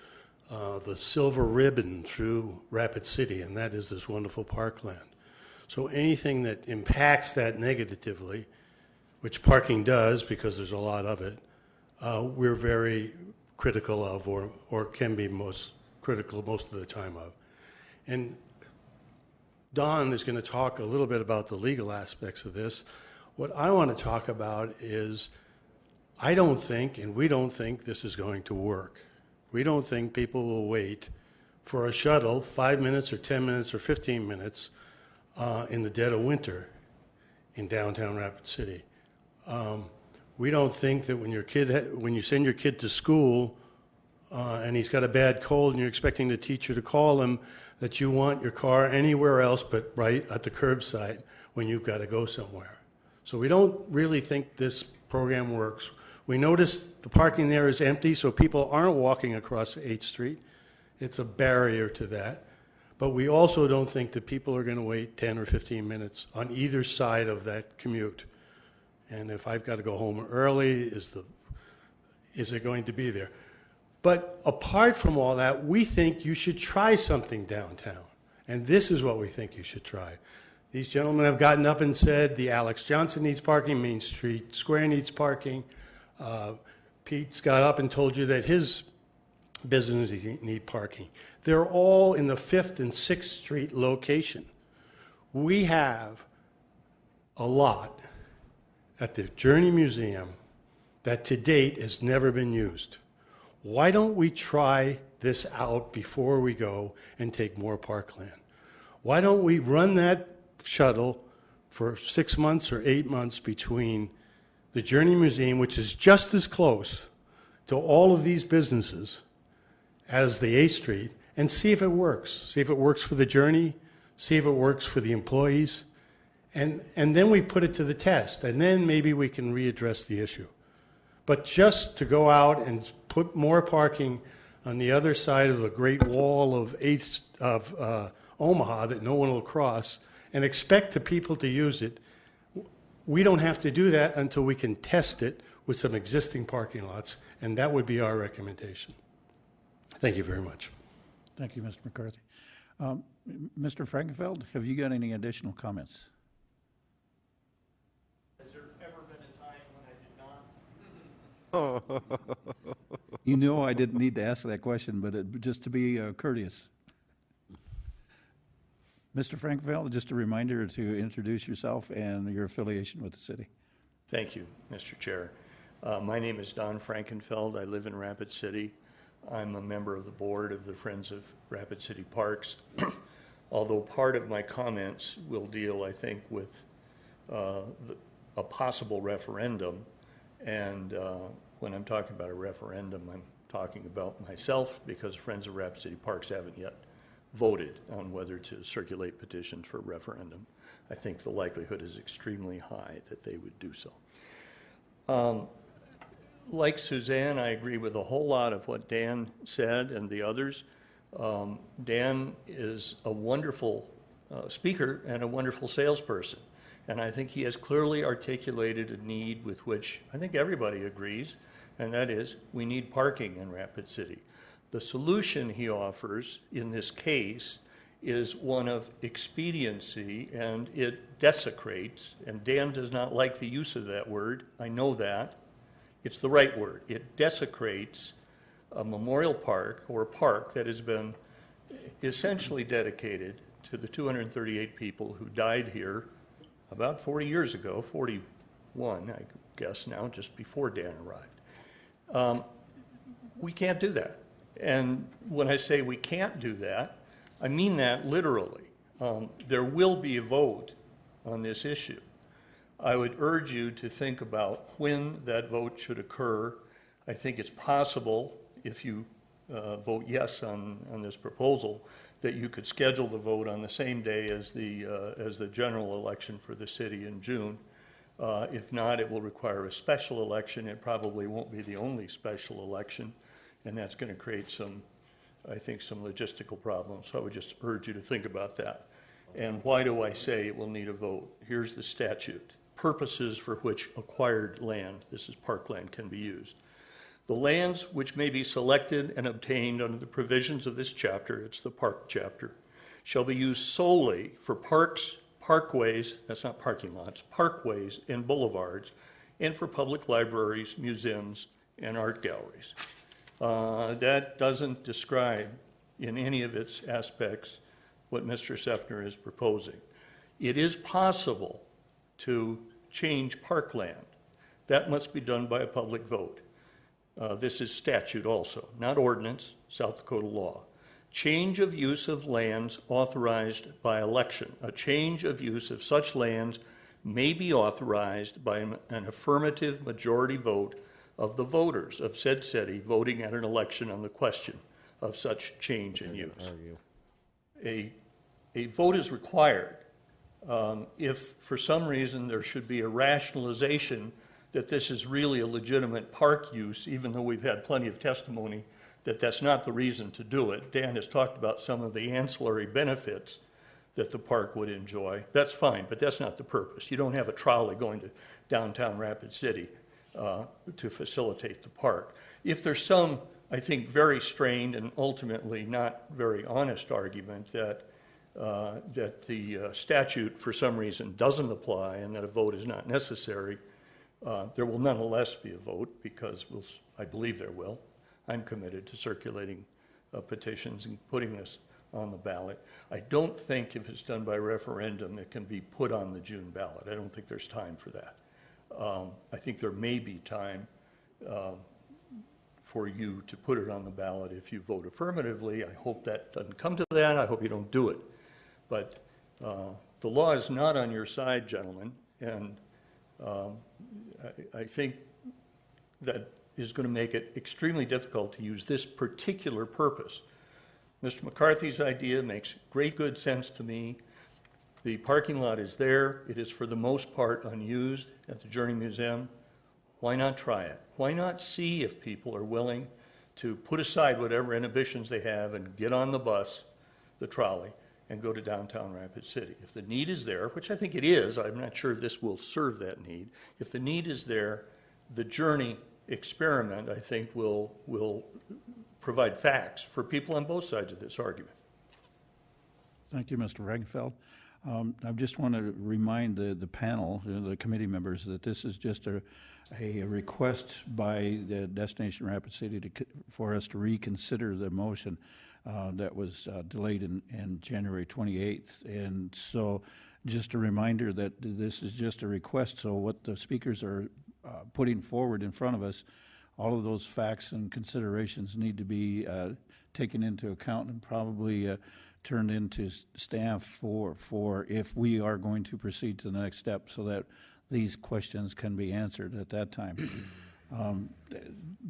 the silver ribbon through Rapid City, and that is this wonderful parkland. So anything that impacts that negatively, which parking does because there's a lot of it, we're very critical of, or can be most critical most of the time of. And Don is going to talk a little bit about the legal aspects of this. What I want to talk about is I don't think, and we don't think, this is going to work. We don't think people will wait for a shuttle 5 minutes or 10 minutes or 15 minutes in the dead of winter in downtown Rapid City. We don't think that when you send your kid to school and he's got a bad cold and you're expecting the teacher to call him, that you want your car anywhere else but right at the curbside when you've got to go somewhere. So we don't really think this program works. We notice the parking there is empty, so people aren't walking across 8th Street. It's a barrier to that. But we also don't think that people are going to wait 10 or 15 minutes on either side of that commute. And if I've got to go home early, is it going to be there? But apart from all that, we think you should try something downtown. And this is what we think you should try. These gentlemen have gotten up and said the Alex Johnson needs parking, Main Street Square needs parking. Pete's got up and told you that his businesses need parking. They're all in the 5th and 6th Street location. We have a lot at the Journey Museum that to date has never been used. Why don't we try this out before we go and take more parkland? Why don't we run that shuttle for 6 months or 8 months between the Journey Museum, which is just as close to all of these businesses as the 8th Street, and see if it works. See if it works for the Journey, see if it works for the employees, and then we put it to the test, and then maybe we can readdress the issue. But just to go out and put more parking on the other side of the Great Wall of Omaha that no one will cross, and expect the people to use it, we don't have to do that until we can test it with some existing parking lots, and that would be our recommendation. Thank you very much. Thank you, Mr. McCarthy. Mr. Frankenfeld, have you got any additional comments? Has there ever been a time when I did not? You know I didn't need to ask that question, but just to be courteous. Mr. Frankenfeld, just a reminder to introduce yourself and your affiliation with the city. Thank you, Mr. Chair. My name is Don Frankenfeld. I live in Rapid City. I'm a member of the board of the Friends of Rapid City Parks. Although part of my comments will deal, I think, with a possible referendum. And when I'm talking about a referendum, I'm talking about myself, because Friends of Rapid City Parks haven't yet voted on whether to circulate petitions for a referendum. I think the likelihood is extremely high that they would do so. Like Suzanne, I agree with a whole lot of what Dan said and the others. Dan is a wonderful speaker and a wonderful salesperson. And I think he has clearly articulated a need with which I think everybody agrees, and that is we need parking in Rapid City. The solution he offers in this case is one of expediency, and it desecrates, and Dan does not like the use of that word, I know that. It's the right word. It desecrates a memorial park, or a park that has been essentially dedicated to the 238 people who died here about 40 years ago, 41, I guess now, just before Dan arrived. We can't do that. And when I say we can't do that, I mean that literally. There will be a vote on this issue. I would urge you to think about when that vote should occur. I think it's possible, if you vote yes on this proposal, that you could schedule the vote on the same day as the general election for the city in June. If not, it will require a special election. It probably won't be the only special election, and that's going to create some, I think, some logistical problems. So I would just urge you to think about that. And why do I say it will need a vote? Here's the statute. Purposes for which acquired land, this is parkland, can be used. The lands which may be selected and obtained under the provisions of this chapter, it's the park chapter, shall be used solely for parks, parkways, that's not parking lots, parkways and boulevards, and for public libraries, museums, and art galleries. That doesn't describe in any of its aspects what Mr. Sefner is proposing. It is possible to change parkland. That must be done by a public vote. This is statute also, not ordinance, South Dakota law. Change of use of lands authorized by election. A change of use of such lands may be authorized by an affirmative majority vote of the voters of said city voting at an election on the question of such change in use. A vote is required if for some reason there should be a rationalization that this is really a legitimate park use, even though we've had plenty of testimony that that's not the reason to do it. Dan has talked about some of the ancillary benefits that the park would enjoy. That's fine, but that's not the purpose. You don't have a trolley going to downtown Rapid City to facilitate the park. If there's some, I think, very strained and ultimately not very honest argument that the statute for some reason doesn't apply and that a vote is not necessary, there will nonetheless be a vote because I believe there will. I'm committed to circulating petitions and putting this on the ballot. I don't think if it's done by referendum, it can be put on the June ballot. I don't think there's time for that. I think there may be time for you to put it on the ballot if you vote affirmatively. I hope that doesn't come to that. I hope you don't do it. But the law is not on your side, gentlemen, and I think that is going to make it extremely difficult to use this particular purpose. Mr. McCarthy's idea makes great good sense to me. The parking lot is there. It is for the most part unused at the Journey Museum. Why not try it? Why not see if people are willing to put aside whatever inhibitions they have and get on the bus, the trolley, and go to downtown Rapid City? If the need is there, which I think it is, I'm not sure this will serve that need. If the need is there, the Journey experiment, I think, will provide facts for people on both sides of this argument. Thank you, Mr. Regenfeld. I just want to remind the panel, the committee members, that this is just a request by the Destination Rapid City for us to reconsider the motion that was delayed in January 28th. And so just a reminder that this is just a request, so what the speakers are putting forward in front of us, all of those facts and considerations need to be taken into account and probably turned into staff for if we are going to proceed to the next step so that these questions can be answered at that time.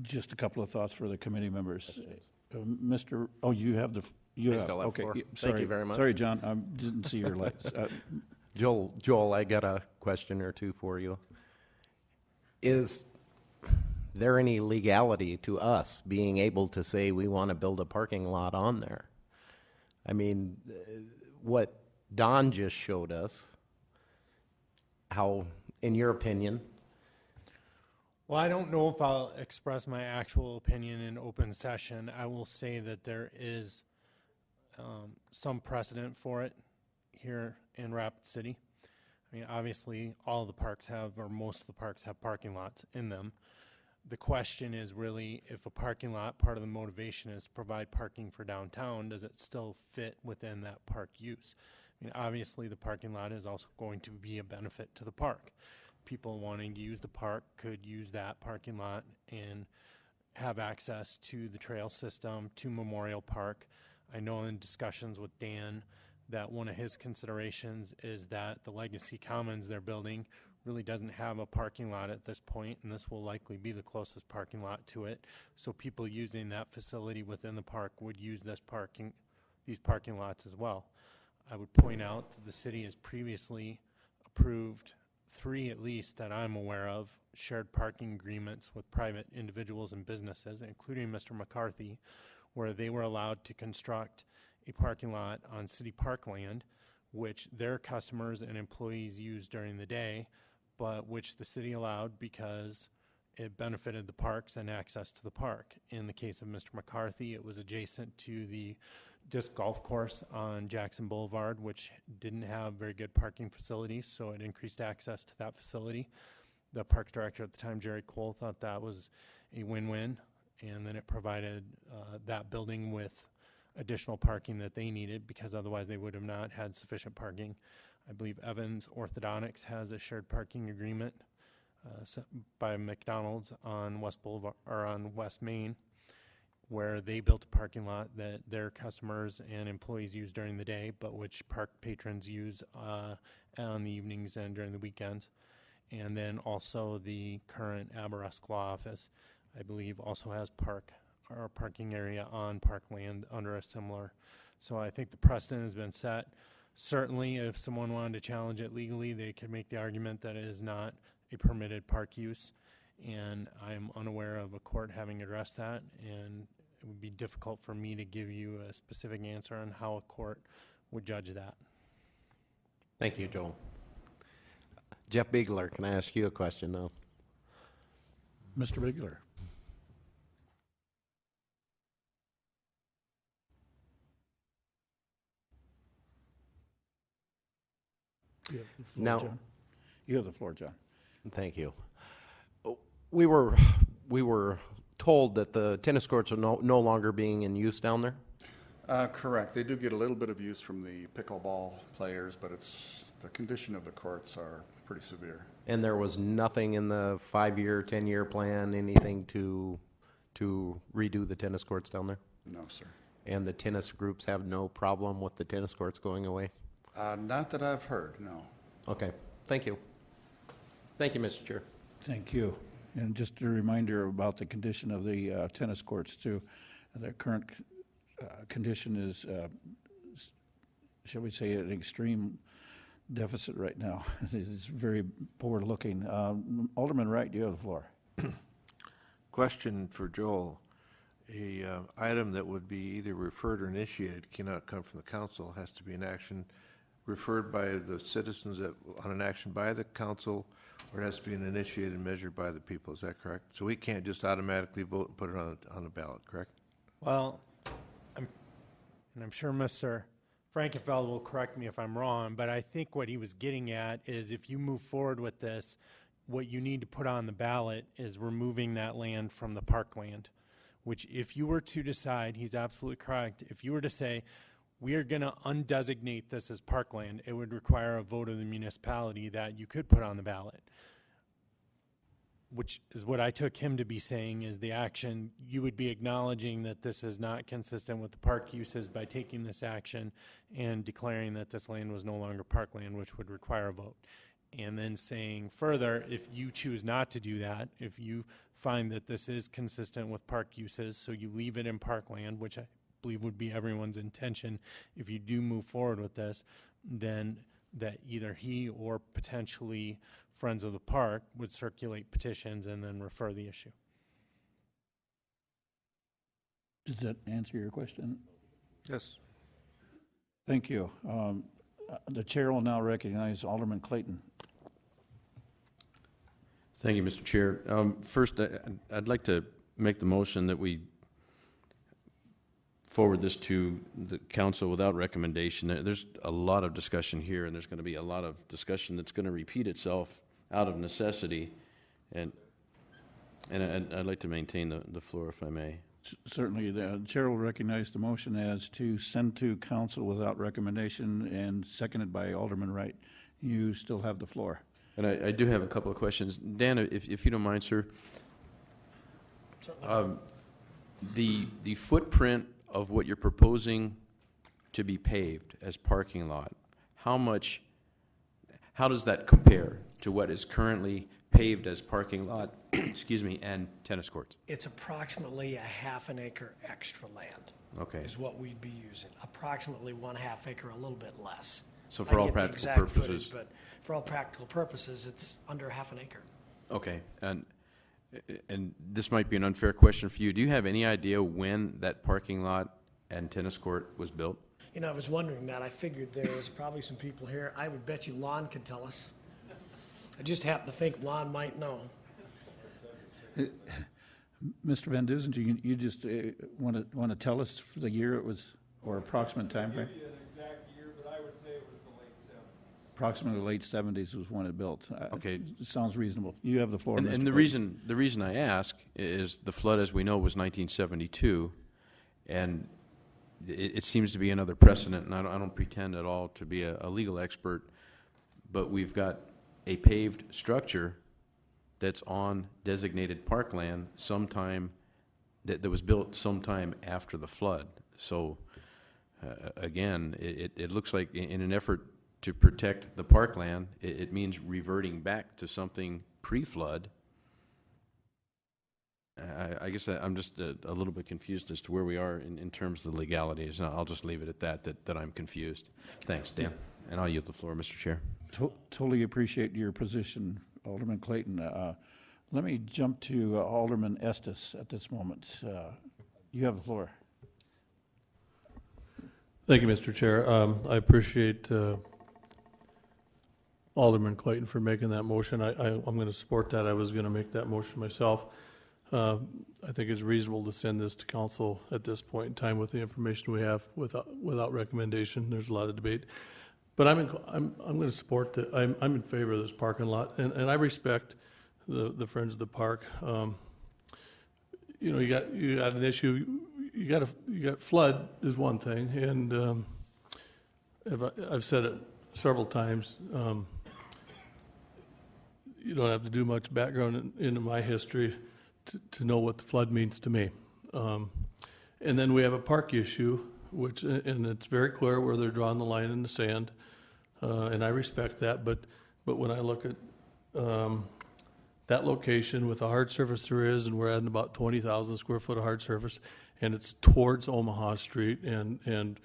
Just a couple of thoughts for the committee members. Mr. Oh, you have the. You still have okay. floor. Sorry, Thank you very much. Sorry, John. I didn't see your lights. Joel, I got a question or two for you. Is there any legality to us being able to say we want to build a parking lot on there? I mean, what Don just showed us, how, in your opinion? Well, I don't know if I'll express my actual opinion in open session. I will say that there is some precedent for it here in Rapid City. I mean, obviously, all the parks have, or most of the parks have parking lots in them. The question is really, if a parking lot, part of the motivation is to provide parking for downtown, does it still fit within that park use? I mean, obviously, the parking lot is also going to be a benefit to the park. People wanting to use the park could use that parking lot and have access to the trail system, to Memorial Park. I know in discussions with Dan that one of his considerations is that the Legacy Commons they're building really doesn't have a parking lot at this point, and this will likely be the closest parking lot to it. So people using that facility within the park would use this parking these parking lots as well. I would point out that the city has previously approved 3, at least that I'm aware of, shared parking agreements with private individuals and businesses, including Mr. McCarthy, where they were allowed to construct a parking lot on city parkland, which their customers and employees use during the day, but which the city allowed because it benefited the parks and access to the park. In the case of Mr. McCarthy, it was adjacent to the disc golf course on Jackson Boulevard, which didn't have very good parking facilities, so it increased access to that facility. The parks director at the time, Jerry Cole, thought that was a win-win, and then it provided that building with additional parking that they needed, because otherwise they would have not had sufficient parking. I believe Evans Orthodontics has a shared parking agreement by McDonald's on West Boulevard, or on West Main, where they built a parking lot that their customers and employees use during the day, but which park patrons use on the evenings and during the weekends. And then also the current Aberresc Law Office, I believe, also has parking area on parkland under a similar. So I think the precedent has been set. Certainly, if someone wanted to challenge it legally, they could make the argument that it is not a permitted park use. And I'm unaware of a court having addressed that, and it would be difficult for me to give you a specific answer on how a court would judge that. Thank you, Joel. Jeff Biegler, can I ask you a question now? Mr. Biegler. You have the floor, Now, John. You have the floor, John. Thank you. We were told that the tennis courts are no longer being in use down there? Correct. They do get a little bit of use from the pickleball players, but the condition of the courts are pretty severe. And there was nothing in the 5-year, 10-year plan, anything to redo the tennis courts down there? No, sir. And the tennis groups have no problem with the tennis courts going away? Not that I've heard, no. Okay. Thank you. Thank you, Mr. Chair. Thank you. And just a reminder about the condition of the tennis courts, too. The current condition is, shall we say, an extreme deficit right now. It's very poor looking. Alderman Wright, you have the floor. Question for Joel. A item that would be either referred or initiated cannot come from the council. It has to be an action referred by the citizens on an action by the council, or it has to be an initiated measure by the people. Is that correct? So we can't just automatically vote and put it on the ballot, correct? Well, I'm sure Mr. Frankenfeld will correct me if I'm wrong, but I think what he was getting at is if you move forward with this, what you need to put on the ballot is removing that land from the parkland, which if you were to decide, he's absolutely correct, if you were to say, we are going to undesignate this as parkland, it would require a vote of the municipality that you could put on the ballot, which is what I took him to be saying is the action. You would be acknowledging that this is not consistent with the park uses by taking this action and declaring that this land was no longer parkland, which would require a vote. And then saying further, if you choose not to do that, if you find that this is consistent with park uses, so you leave it in parkland, which I believe would be everyone's intention if you do move forward with this, then that either he or potentially Friends of the Park would circulate petitions and then refer the issue. Does that answer your question? Yes. Thank you. The chair will now recognize Alderman Clayton. Thank you, Mr. Chair. First, I'd like to make the motion that we forward this to the council without recommendation. There's a lot of discussion here, and there's going to be a lot of discussion that's going to repeat itself out of necessity, and I'd like to maintain the floor, if I may. Certainly, the chair will recognize the motion as to send to council without recommendation, and seconded by Alderman Wright. You still have the floor. And I do have a couple of questions. Dan, if you don't mind, sir. The footprint of what you're proposing to be paved as parking lot, how does that compare to what is currently paved as parking lot, excuse me, and tennis courts? It's approximately a half an acre extra land. Okay. is what we'd be using. Approximately 1/2 acre, a little bit less. So I for all get the practical exact footage, purposes. But for all practical purposes, it's under 1/2 acre. Okay, and this might be an unfair question for you. Do you have any idea when that parking lot and tennis court was built? You know, I was wondering that. I figured there was probably some people here. I would bet you Lon could tell us. I just happen to think Lon might know. Mr. Van Duzen, do you just want to tell us the year it was, or approximate time frame? I can't give you an exact year, but I would say it was the late 70s. Approximately late 70s was when it built. Okay. Sounds reasonable. You have the floor, Mr. And the Clayton. reason I ask is the flood, as we know, was 1972, and it seems to be another precedent, and I don't pretend at all to be a legal expert, but we've got a paved structure that's on designated parkland sometime, that was built sometime after the flood. So, again, it looks like in an effort to protect the parkland, it means reverting back to something pre-flood. I guess I'm just a little bit confused as to where we are in terms of the legalities. And I'll just leave it at that I'm confused. Thanks, Dan. And I'll yield the floor, Mr. Chair. Totally appreciate your position, Alderman Clayton. Let me jump to Alderman Estes at this moment. You have the floor. Thank you, Mr. Chair. I appreciate Alderman Clayton for making that motion. I'm going to support that. I was going to make that motion myself. I think it's reasonable to send this to council at this point in time with the information we have without recommendation. There's a lot of debate. But I'm going to support that. I'm in favor of this parking lot, and I respect the Friends of the Park. You know, you got an issue. You got flood is one thing, and I've said it several times. You don't have to do much background into my history to know what the flood means to me. And then we have a park issue, and it's very clear where they're drawing the line in the sand, and I respect that. But when I look at that location with the hard surface there is, and we're adding about 20,000 square foot of hard surface, and it's towards Omaha Street, and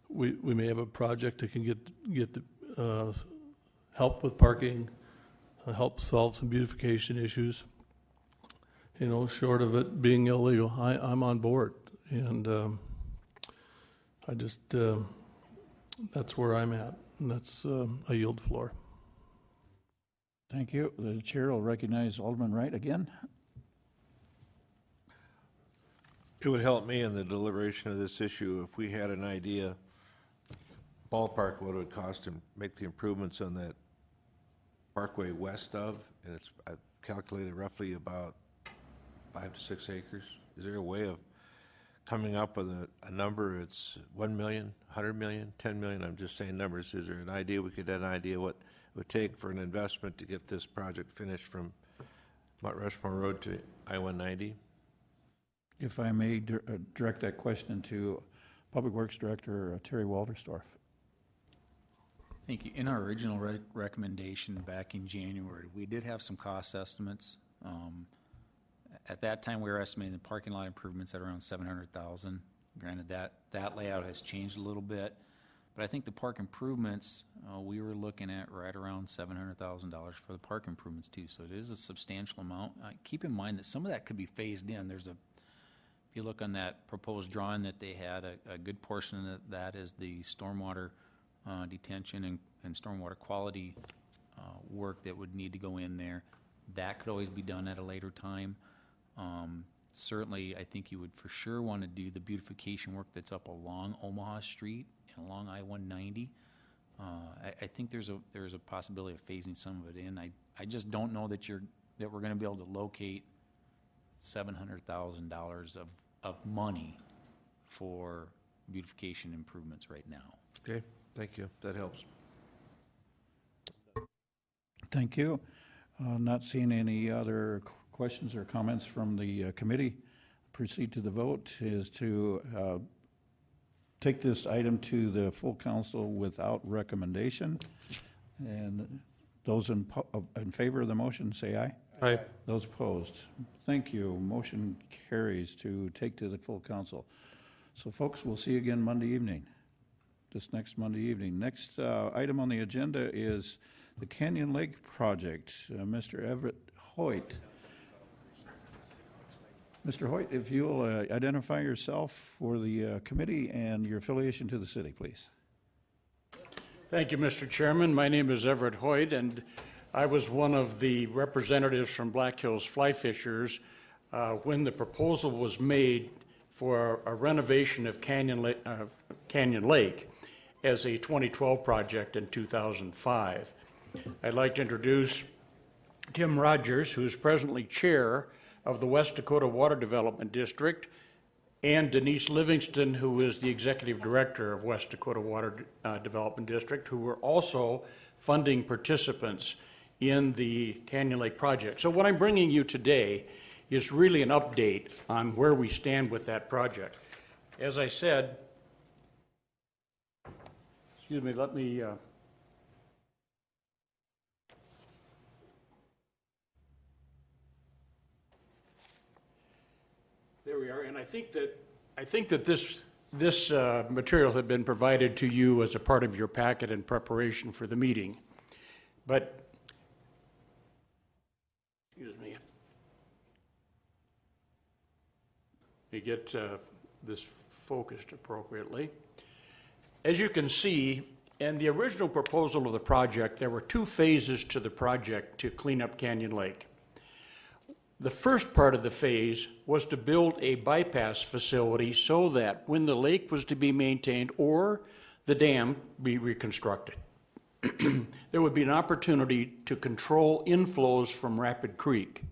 we may have a project that can get the help with parking, help solve some beautification issues. You know, short of it being illegal, I'm on board, and I just that's where I'm at, and that's I yield the floor. Thank you. The chair will recognize Alderman Wright again. It would help me in the deliberation of this issue if we had an idea, ballpark, what it would cost to make the improvements on that parkway west of, and I've calculated roughly about 5 to 6 acres. Is there a way of coming up with a number? It's 1 million, 100 million, 10 million. I'm just saying numbers. Is there an idea we could have an idea what it would take for an investment to get this project finished from Mount Rushmore Road to I-190? If I may direct that question to Public Works Director Terry Walderstorff. Thank you. In our original recommendation back in January, we did have some cost estimates. At that time, we were estimating the parking lot improvements at around $700,000. Granted, that layout has changed a little bit, but I think the park improvements, we were looking at right around $700,000 for the park improvements too. So it is a substantial amount. Keep in mind that some of that could be phased in. If you look on that proposed drawing that they had, a good portion of that is the stormwater detention and stormwater quality work that would need to go in there. That could always be done at a later time. Certainly, I think you would for sure want to do the beautification work that's up along Omaha Street and along I-190. I think there's a possibility of phasing some of it in. I just don't know that we're going to be able to locate $700,000 of money for beautification improvements right now. Okay, thank you. That helps. Thank you. Not seeing any other questions or comments from the committee. Proceed to the vote is to take this item to the full council without recommendation. And those in favor of the motion, say aye. Aye. Those opposed, thank you. Motion carries to take to the full council. So folks, we'll see you again Monday evening, this next Monday evening. Next item on the agenda is the Canyon Lake project. Mr. Everett Hoyt. Mr. Hoyt, if you'll identify yourself for the committee and your affiliation to the city, please. Thank you, Mr. Chairman. My name is Everett Hoyt, and I was one of the representatives from Black Hills Fly Fishers when the proposal was made for a renovation of Canyon Lake as a 2012 project in 2005. I'd like to introduce Tim Rogers, who is presently chair of the West Dakota Water Development District, and Denise Livingston, who is the executive director of West Dakota Water Development District, who were also funding participants in the Canyon Lake project. So what I'm bringing you today is really an update on where we stand with that project. As I said, excuse me, let me there we are, and I think that this material had been provided to you as a part of your packet in preparation for the meeting. But, excuse me, let me get this focused appropriately. As you can see, in the original proposal of the project, there were two phases to the project to clean up Canyon Lake. The first part of the phase was to build a bypass facility so that when the lake was to be maintained or the dam be reconstructed, there would be an opportunity to control inflows from Rapid Creek.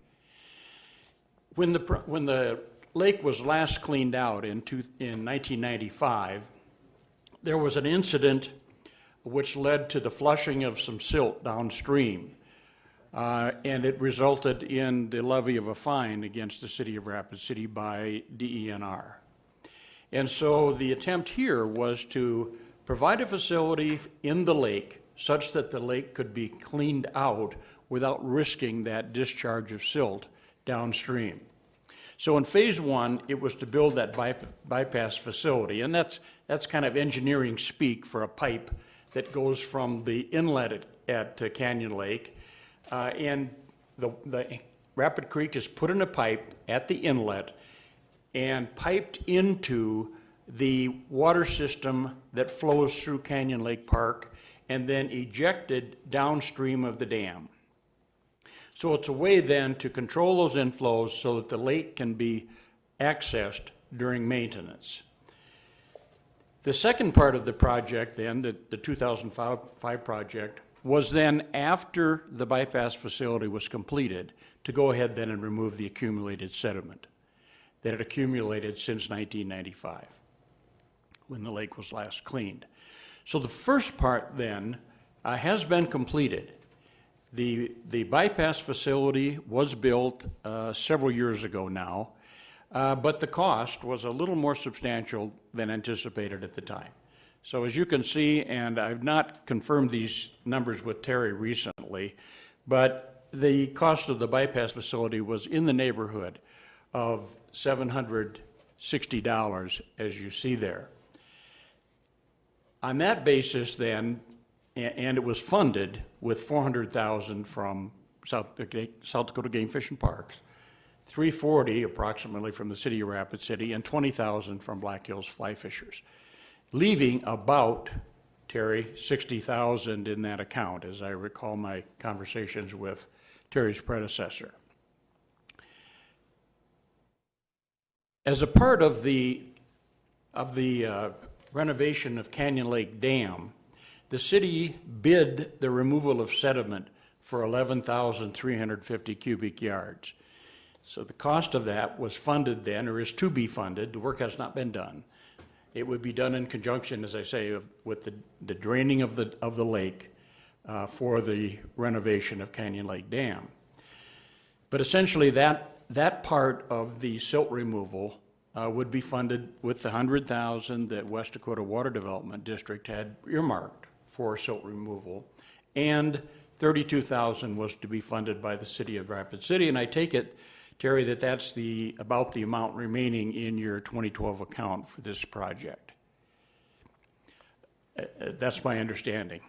When the lake was last cleaned out in 1995, there was an incident which led to the flushing of some silt downstream. And it resulted in the levy of a fine against the city of Rapid City by DENR. And so the attempt here was to provide a facility in the lake such that the lake could be cleaned out without risking that discharge of silt downstream. So in phase one, it was to build that bypass facility, and that's kind of engineering speak for a pipe that goes from the inlet at Canyon Lake. And the Rapid Creek is put in a pipe at the inlet and piped into the water system that flows through Canyon Lake Park and then ejected downstream of the dam. So it's a way then to control those inflows so that the lake can be accessed during maintenance. The second part of the project then, the 2005 project, was then after the bypass facility was completed to go ahead then and remove the accumulated sediment that had accumulated since 1995 when the lake was last cleaned. So the first part then has been completed. The bypass facility was built several years ago now, but the cost was a little more substantial than anticipated at the time. So as you can see, and I've not confirmed these numbers with Terry recently, but the cost of the bypass facility was in the neighborhood of $760, as you see there. On that basis then, and it was funded with $400,000 from South Dakota Game Fish and Parks, $340,000 approximately from the city of Rapid City, and $20,000 from Black Hills Fly Fishers, leaving about, Terry, $60,000 in that account, as I recall my conversations with Terry's predecessor. As a part of the renovation of Canyon Lake Dam, the city bid the removal of sediment for 11,350 cubic yards. So the cost of that was funded then, or is to be funded. The work has not been done. It would be done in conjunction, as I say, with the draining of the lake for the renovation of Canyon Lake Dam. But essentially that part of the silt removal would be funded with the $100,000 that West Dakota Water Development District had earmarked for silt removal, and $32,000 was to be funded by the city of Rapid City. And I take it, Terry, that that's about the amount remaining in your 2012 account for this project. That's my understanding.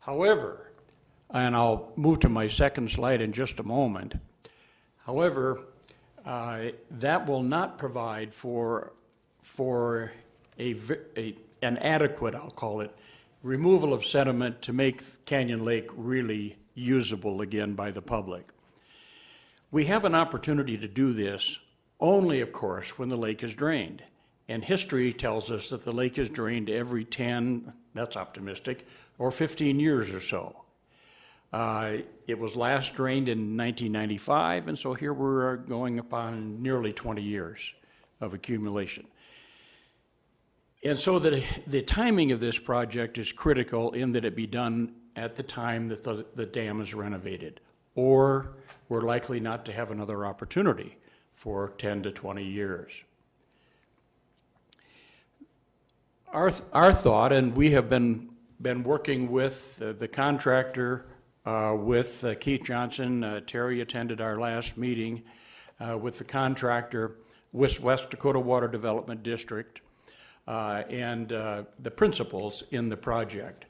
However, and I'll move to my second slide in just a moment. However, that will not provide for an adequate, I'll call it, removal of sediment to make Canyon Lake really usable again by the public. We have an opportunity to do this only, of course, when the lake is drained. And history tells us that the lake is drained every 10, that's optimistic, or 15 years or so. It was last drained in 1995, and so here we're going upon nearly 20 years of accumulation. And so the timing of this project is critical in that it be done at the time that the dam is renovated, or we're likely not to have another opportunity for 10 to 20 years. Our thought, and we have been working with the contractor, with Keith Johnson. Terry attended our last meeting with the contractor, with West Dakota Water Development District, and the principals in the project.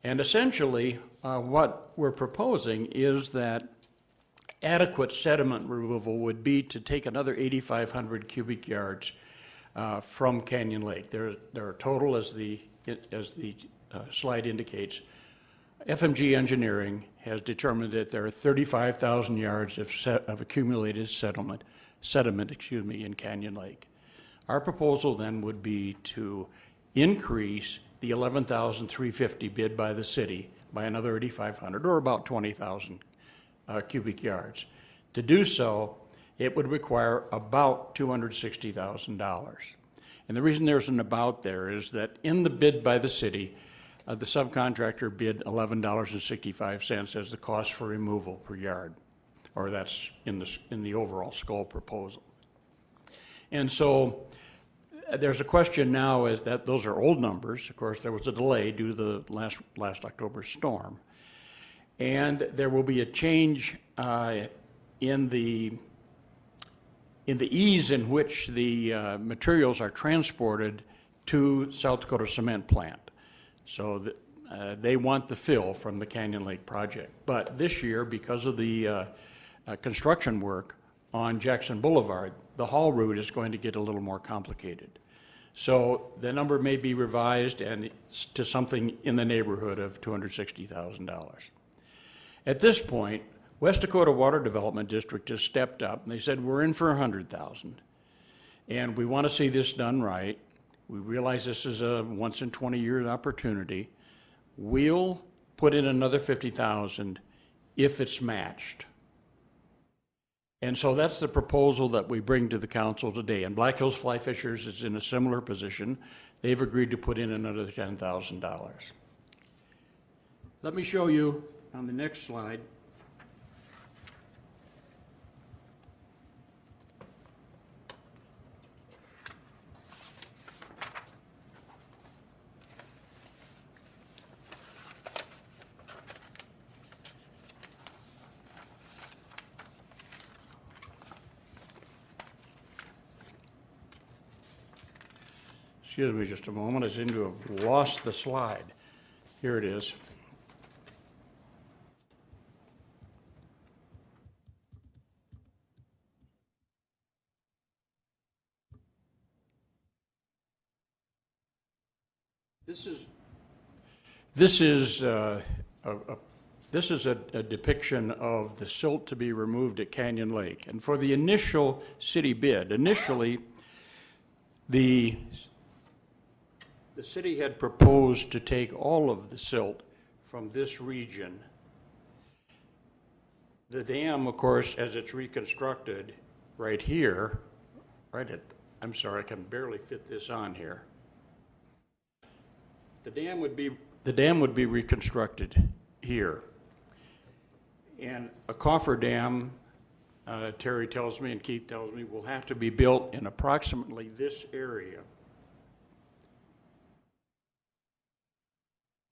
And essentially, what we're proposing is that adequate sediment removal would be to take another 8,500 cubic yards from Canyon Lake. There are total, as the slide indicates, FMG Engineering has determined that there are 35,000 yards of accumulated sediment, in Canyon Lake. Our proposal then would be to increase the 11,350 bid by the city by another 8,500, or about 20,000 cubic yards. To do so, it would require about $260,000. And the reason there's an about there is that in the bid by the city, the subcontractor bid $11.65 as the cost for removal per yard, or that's in the overall scope proposal. And so there's a question now, is that those are old numbers. Of course, there was a delay due to the last October's storm. And there will be a change in the ease in which the materials are transported to South Dakota Cement Plant. So they want the fill from the Canyon Lake project. But this year, because of the construction work on Jackson Boulevard, the haul route is going to get a little more complicated. So the number may be revised and to something in the neighborhood of $260,000. At this point, West Dakota Water Development District has stepped up, and they said, we're in for $100,000. And we want to see this done right. We realize this is a once in 20 years opportunity. We'll put in another $50,000 if it's matched. And so that's the proposal that we bring to the council today. And Black Hills Fly Fishers is in a similar position. They've agreed to put in another $10,000. Let me show you on the next slide. Excuse me just a moment, I seem to have lost the slide. Here it is. This is a depiction of the silt to be removed at Canyon Lake. And for the initial city bid, initially the city had proposed to take all of the silt from this region. The dam, of course, as it's reconstructed right here, I'm sorry, I can barely fit this on here. The dam would be reconstructed here. And a cofferdam, Terry tells me and Keith tells me, will have to be built in approximately this area.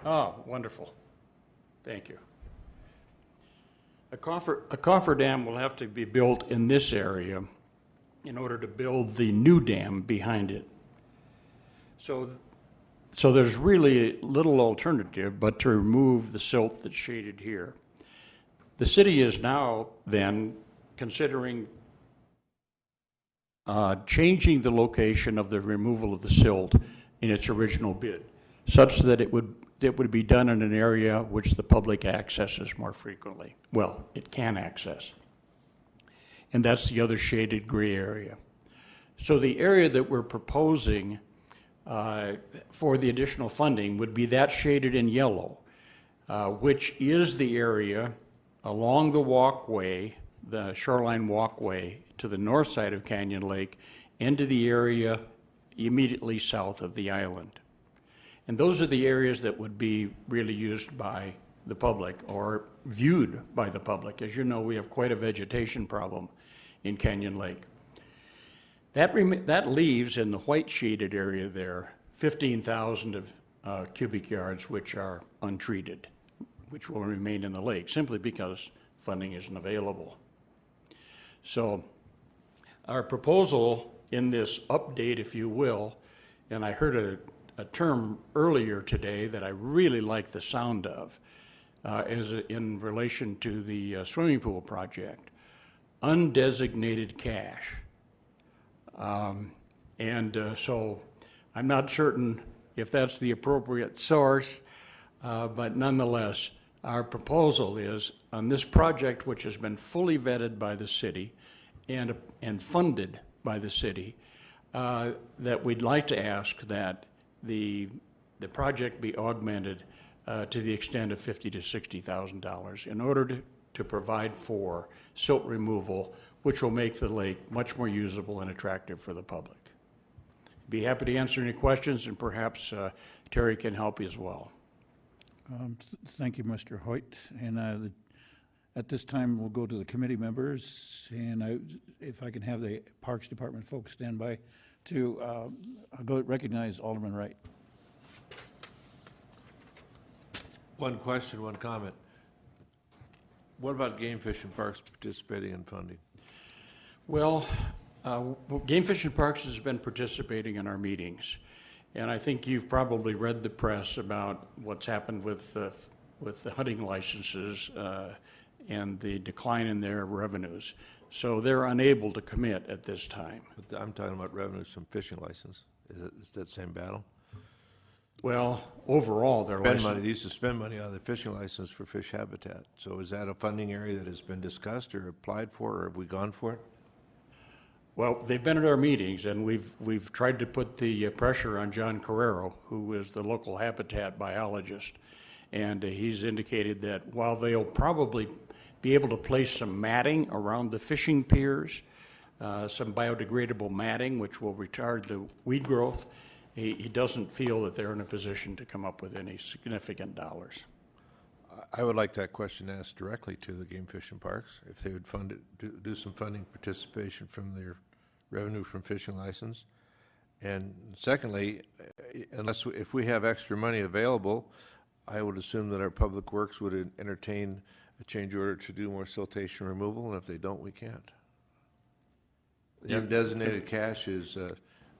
Oh, wonderful. Thank you. A cofferdam will have to be built in this area in order to build the new dam behind it. So there's really little alternative but to remove the silt that's shaded here. The city is now then considering changing the location of the removal of the silt in its original bid, such that it would be done in an area which the public accesses more frequently. Well, it can access. And that's the other shaded gray area. So the area that we're proposing for the additional funding would be that shaded in yellow, which is the area along the walkway, the shoreline walkway to the north side of Canyon Lake, into the area immediately south of the island. And those are the areas that would be really used by the public or viewed by the public. As you know, we have quite a vegetation problem in Canyon Lake. That leaves in the white shaded area there 15,000 cubic yards which are untreated, which will remain in the lake simply because funding isn't available. So our proposal in this update, if you will, and I heard a term earlier today that I really like the sound of, is in relation to the swimming pool project, undesignated cash. So I'm not certain if that's the appropriate source, but nonetheless, our proposal is on this project, which has been fully vetted by the city and funded by the city, that we'd like to ask that the project be augmented to the extent of $50,000 to $60,000 in order to provide for silt removal, which will make the lake much more usable and attractive for the public. Be happy to answer any questions, and perhaps Terry can help you as well. Thank you, Mr. Hoyt. And at this time, we'll go to the committee members, and if I can have the Parks Department folks stand by to I'll recognize Alderman Wright. One question, one comment. What about Game Fish and Parks participating in funding? Well, Game Fish and Parks has been participating in our meetings, and I think you've probably read the press about what's happened with the hunting licenses and the decline in their revenues. So they're unable to commit at this time. But I'm talking about revenues from fishing license. Is that same battle? Well, overall, their Spend license. money. They used to spend money on the fishing license for fish habitat. So is that a funding area that has been discussed or applied for, or have we gone for it? Well, they've been at our meetings, and we've tried to put the pressure on John Carrero, who is the local habitat biologist, and he's indicated that while they'll probably be able to place some matting around the fishing piers, some biodegradable matting, which will retard the weed growth, he doesn't feel that they're in a position to come up with any significant dollars. I would like that question asked directly to the Game Fish and Parks, if they would fund it, do some funding participation from their revenue from fishing license. And secondly, if we have extra money available, I would assume that our Public Works would entertain a change order to do more siltation removal, and if they don't, we can't. The undesignated cash is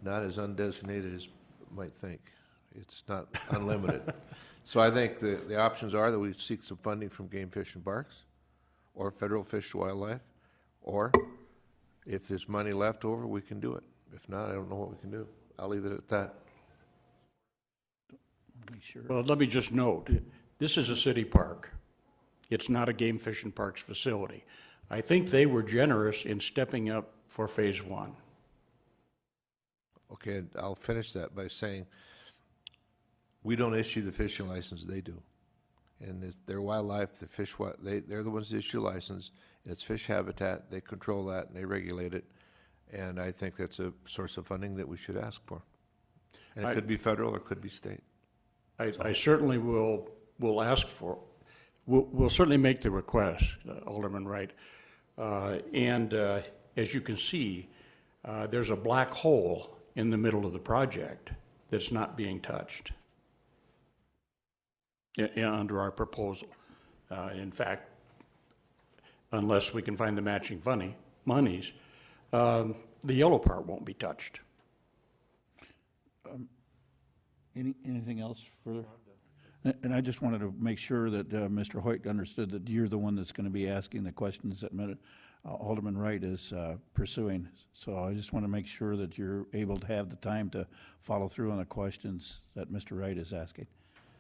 not as undesignated as you might think. It's not unlimited. So I think the options are that we seek some funding from Game Fish and Parks or Federal Fish and Wildlife, or if there's money left over, we can do it. If not, I don't know what we can do. I'll leave it at that. Well, let me just note, this is a city park. It's not a Game Fish and Parks facility. I think they were generous in stepping up for phase one. Okay, I'll finish that by saying we don't issue the fishing license, they do. And it's their wildlife, the fish, they're the ones that issue license, and it's fish habitat, they control that and they regulate it. And I think that's a source of funding that we should ask for. And it could be federal or it could be state. I certainly will ask for, we'll certainly make the request, Alderman Wright. And as you can see, there's a black hole in the middle of the project that's not being touched under our proposal. In fact, unless we can find the matching monies, the yellow part won't be touched. Anything else further? And I just wanted to make sure that Mr. Hoyt understood that you're the one that's going to be asking the questions that Alderman Wright is pursuing. So I just want to make sure that you're able to have the time to follow through on the questions that Mr. Wright is asking.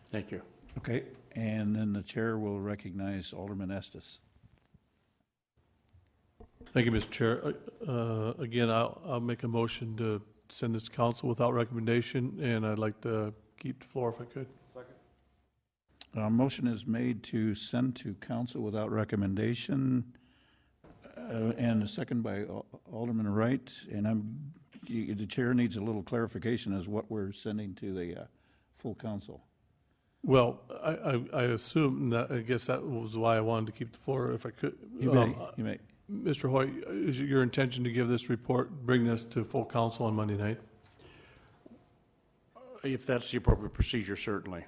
Thank you. Okay, and then the chair will recognize Alderman Estes. Thank you, Mr. Chair. Again, I'll make a motion to send this to council without recommendation, and I'd like to keep the floor if I could. Motion is made to send to council without recommendation, and a second by Alderman Wright. And the chair needs a little clarification as what we're sending to the full council. Well, I assume that, I guess that was why I wanted to keep the floor if I could. You may. Mr. Hoyt, is it your intention to give this report, bring this to full council on Monday night? If that's the appropriate procedure, certainly.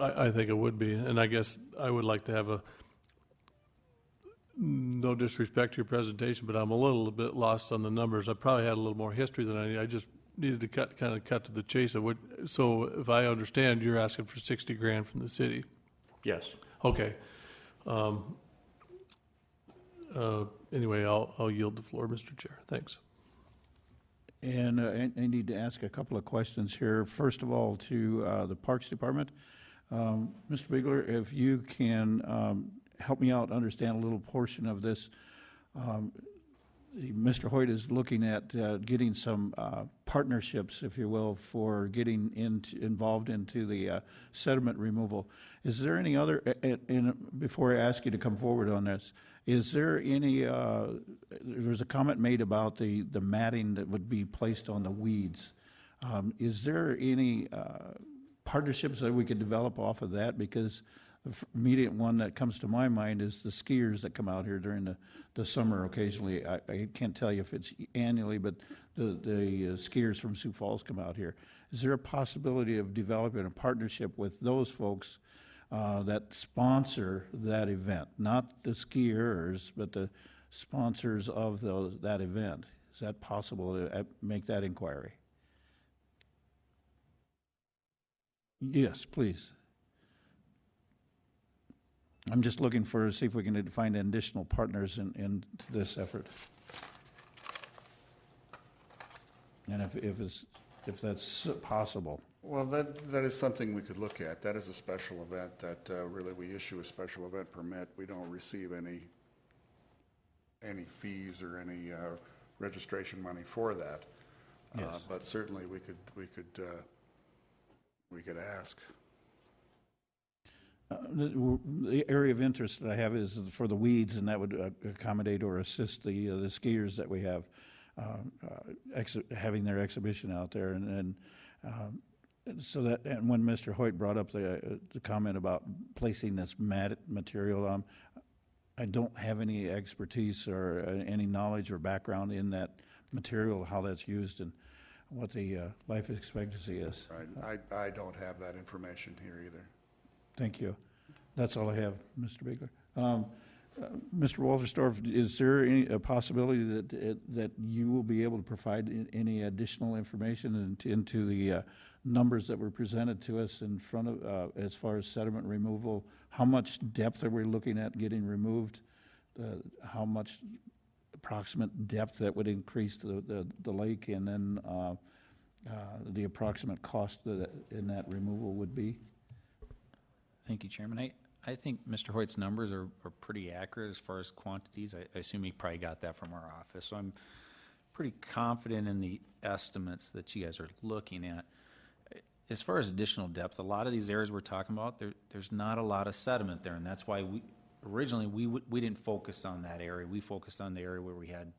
I think it would be, and I guess I would like to have no disrespect to your presentation, but I'm a little bit lost on the numbers. I probably had a little more history than I need. I just needed to kind of cut to the chase of what. So if I understand, you're asking for 60 grand from the city. Yes. Okay. Anyway, I'll yield the floor, Mr. Chair. Thanks. And I need to ask a couple of questions here. First of all, to the Parks Department. Mr. Bigler, if you can help me out understand a little portion of this. Mr. Hoyt is looking at getting some partnerships, if you will, for getting involved into the sediment removal. Is there any other, before I ask you to come forward on this, is there any, there's a comment made about the matting that would be placed on the weeds. Is there any partnerships that we could develop off of that? Because the immediate one that comes to my mind is the skiers that come out here during the summer occasionally. I can't tell you if it's annually, but the skiers from Sioux Falls come out here. Is there a possibility of developing a partnership with those folks that sponsor that event? Not the skiers, but the sponsors of that event. Is that possible to make that inquiry? Yes, please. I'm just looking for, see if we can find additional partners in this effort. And if that's possible. Well, that is something we could look at. That is a special event that really we issue a special event permit. We don't receive any fees or any registration money for that. Yes. But certainly we could ask. The area of interest that I have is for the weeds, and that would accommodate or assist the skiers that we have having their exhibition out there, and so that. And when Mr. Hoyt brought up the comment about placing this matted material, I don't have any expertise or any knowledge or background in that material, how that's used, and what the life expectancy is. Right. I don't have that information here either. Thank you. That's all I have, Mr. Bigler. Mr. Walterstorff, is there any possibility that you will be able to provide any additional information into the numbers that were presented to us in front of, as far as sediment removal? How much depth are we looking at getting removed? How much approximate depth that would increase the lake, and then the approximate cost in that removal would be? Thank you, Chairman. I think Mr. Hoyt's numbers are pretty accurate as far as quantities. I assume he probably got that from our office. So I'm pretty confident in the estimates that you guys are looking at. As far as additional depth, a lot of these areas we're talking about, there's not a lot of sediment there, and that's why originally we didn't focus on that area. We focused on the area where we had,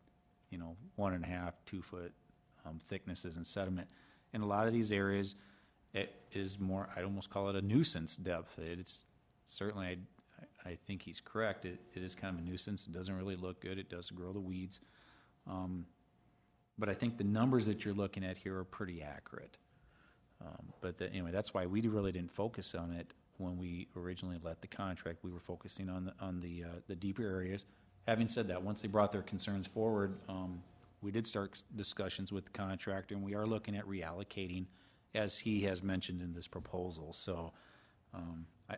1.5, 2 foot thicknesses and sediment. In a lot of these areas, it is more, I'd almost call it a nuisance depth. It's certainly, I think he's correct. It is kind of a nuisance. It doesn't really look good. It does grow the weeds. But I think the numbers that you're looking at here are pretty accurate. Anyway, that's why we really didn't focus on it when we originally let the contract, we were focusing on the deeper areas. Having said that, once they brought their concerns forward, we did start discussions with the contractor, and we are looking at reallocating, as he has mentioned in this proposal. So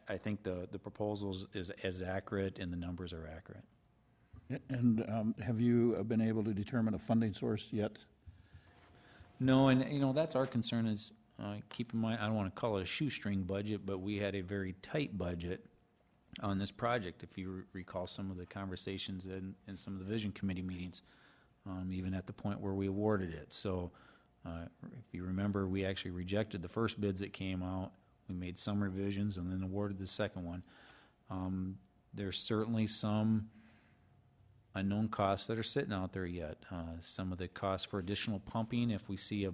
I think the proposal is accurate and the numbers are accurate. And have you been able to determine a funding source yet? No, and that's our concern is, keep in mind, I don't want to call it a shoestring budget, but we had a very tight budget on this project. If you recall some of the conversations in some of the Vision Committee meetings, even at the point where we awarded it. So if you remember, we actually rejected the first bids that came out. We made some revisions and then awarded the second one. There's certainly some unknown costs that are sitting out there yet. Some of the costs for additional pumping, if we see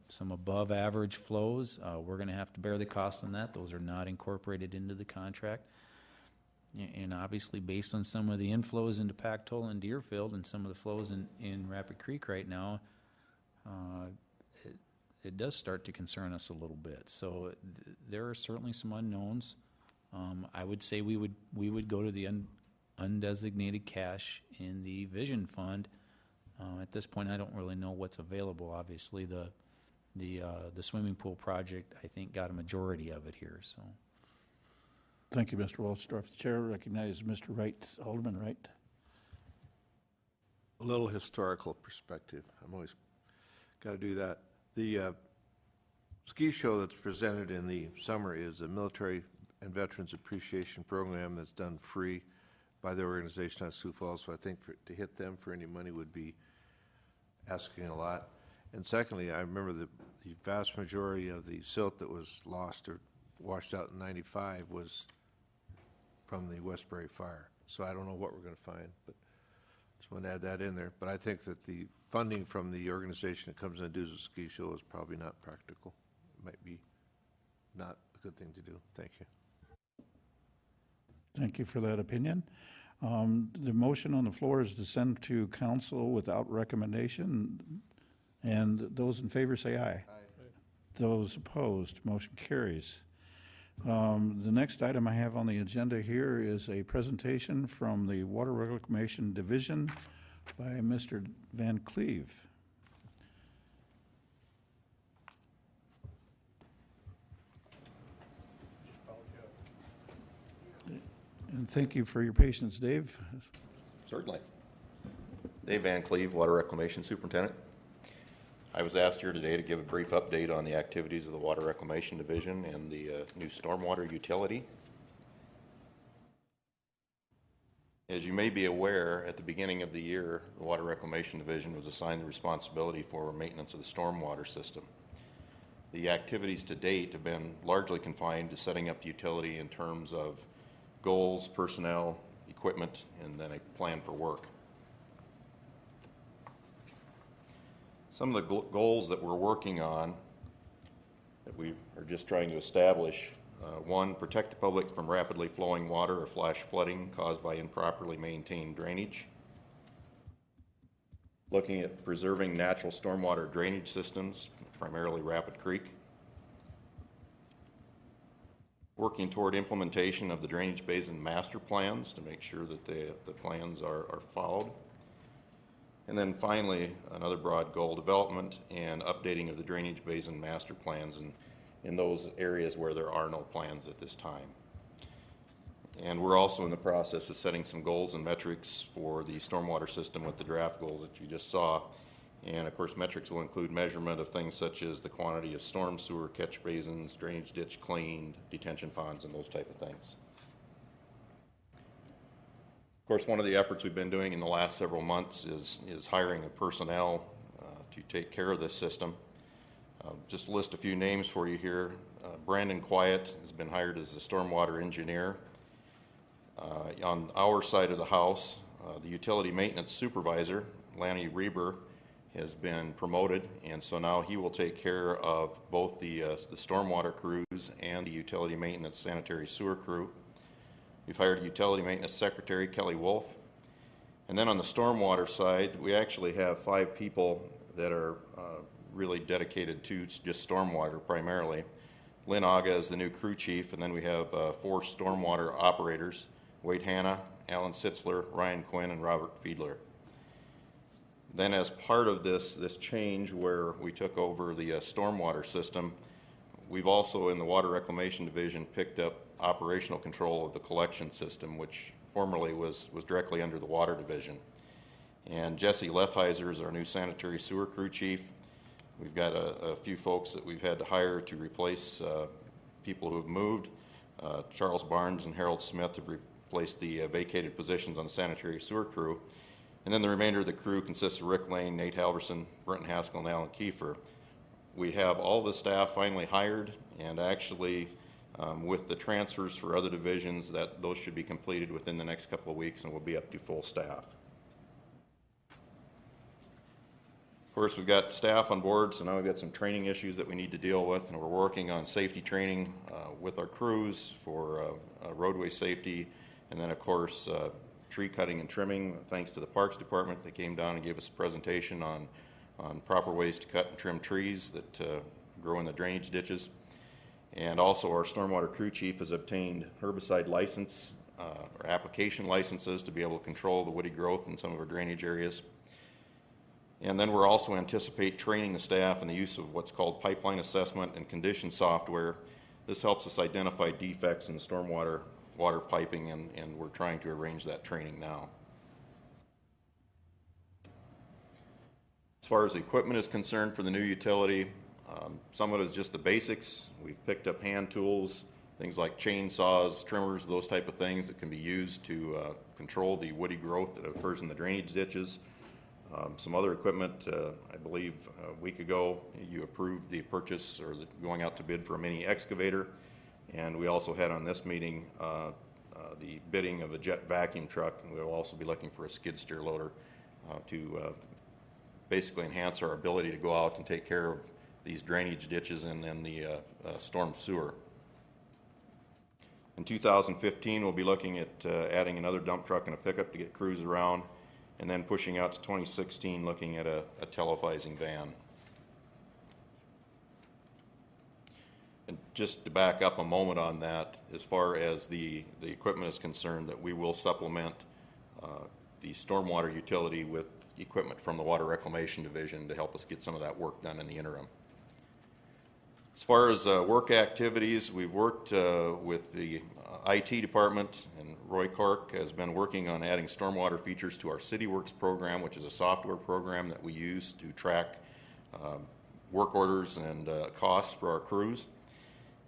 some above average flows, we're going to have to bear the cost on that. Those are not incorporated into the contract. And obviously, based on some of the inflows into Pactola and Deerfield and some of the flows in Rapid Creek right now, it does start to concern us a little bit. So there are certainly some unknowns. I would say we would go to the undesignated cash in the Vision Fund. At this point, I don't really know what's available. Obviously, the swimming pool project, I think, got a majority of it here. So. Thank you, Mr. Walsdorf. The chair recognizes Mr. Wright, Alderman Wright. A little historical perspective. I'm always got to do that. The ski show that's presented in the summer is a Military and Veterans Appreciation Program that's done free by the organization at Sioux Falls. So I think to hit them for any money would be asking a lot. And secondly, I remember the vast majority of the silt that was lost or washed out in '95 was from the Westbury fire. So I don't know what we're going to find, but just want to add that in there. But I think that the funding from the organization that comes in and does the ski show is probably not practical. It might be not a good thing to do. Thank you. Thank you for that opinion. The motion on the floor is to send to council without recommendation. And those in favor say aye. Aye. Those opposed, motion carries. The next item I have on the agenda here is a presentation from the Water Reclamation Division by Mr. Van Cleve. And thank you for your patience, Dave. Certainly. Dave Van Cleve, Water Reclamation Superintendent. I was asked here today to give a brief update on the activities of the Water Reclamation Division and the new stormwater utility. As you may be aware, at the beginning of the year, the Water Reclamation Division was assigned the responsibility for maintenance of the stormwater system. The activities to date have been largely confined to setting up the utility in terms of goals, personnel, equipment, and then a plan for work. Some of the goals that we're working on that we are just trying to establish, one, protect the public from rapidly flowing water or flash flooding caused by improperly maintained drainage. Looking at preserving natural stormwater drainage systems, primarily Rapid Creek. Working toward implementation of the drainage basin master plans to make sure that the plans are followed. And then finally, another broad goal, development and updating of the drainage basin master plans in those areas where there are no plans at this time. And we're also in the process of setting some goals and metrics for the stormwater system with the draft goals that you just saw. And of course, metrics will include measurement of things such as the quantity of storm sewer, catch basins, drainage ditch cleaned, detention ponds, and those type of things. Of course, one of the efforts we've been doing in the last several months is hiring of personnel to take care of this system. Just to list a few names for you here. Brandon Quiet has been hired as a stormwater engineer. On our side of the house, the utility maintenance supervisor, Lanny Reber, has been promoted, and so now he will take care of both the stormwater crews and the utility maintenance sanitary sewer crew. We've hired a utility maintenance secretary, Kelly Wolf. And then on the stormwater side, we actually have 5 people that are really dedicated to just stormwater primarily. Lynn Aga as the new crew chief, and then we have 4 stormwater operators, Wade Hanna, Alan Sitzler, Ryan Quinn, and Robert Fiedler. Then as part of this change where we took over the stormwater system, we've also in the Water Reclamation Division picked up operational control of the collection system, which formerly was directly under the Water Division. And Jesse Lethheiser is our new sanitary sewer crew chief. We've got a few folks that we've had to hire to replace people who have moved. Charles Barnes and Harold Smith have replaced the vacated positions on the sanitary sewer crew. And then the remainder of the crew consists of Rick Lane, Nate Halverson, Brenton Haskell, and Alan Kiefer. We have all the staff finally hired, and actually with the transfers for other divisions, those should be completed within the next couple of weeks and we'll be up to full staff. Of course, we've got staff on board, so now we've got some training issues that we need to deal with, and we're working on safety training with our crews for roadway safety, and then of course tree cutting and trimming. Thanks to the Parks Department, they came down and gave us a presentation on proper ways to cut and trim trees that grow in the drainage ditches. And also our stormwater crew chief has obtained herbicide license or application licenses to be able to control the woody growth in some of our drainage areas. And then we're also anticipate training the staff in the use of what's called pipeline assessment and condition software. This helps us identify defects in the stormwater water piping, and we're trying to arrange that training now. As far as the equipment is concerned for the new utility, some of it is just the basics. We've picked up hand tools, things like chainsaws, trimmers, those type of things that can be used to control the woody growth that occurs in the drainage ditches. Some other equipment, I believe a week ago you approved the purchase or going out to bid for a mini excavator, and we also had on this meeting the bidding of a jet vacuum truck, and we'll also be looking for a skid steer loader to basically enhance our ability to go out and take care of these drainage ditches and then the storm sewer. In 2015, we'll be looking at adding another dump truck and a pickup to get crews around, and then pushing out to 2016, looking at a televising van. And just to back up a moment on that, as far as the equipment is concerned, that we will supplement the stormwater utility with equipment from the Water Reclamation Division to help us get some of that work done in the interim. As far as work activities, we've worked with the IT department, and Roy Cork has been working on adding stormwater features to our CityWorks program, which is a software program that we use to track work orders and costs for our crews.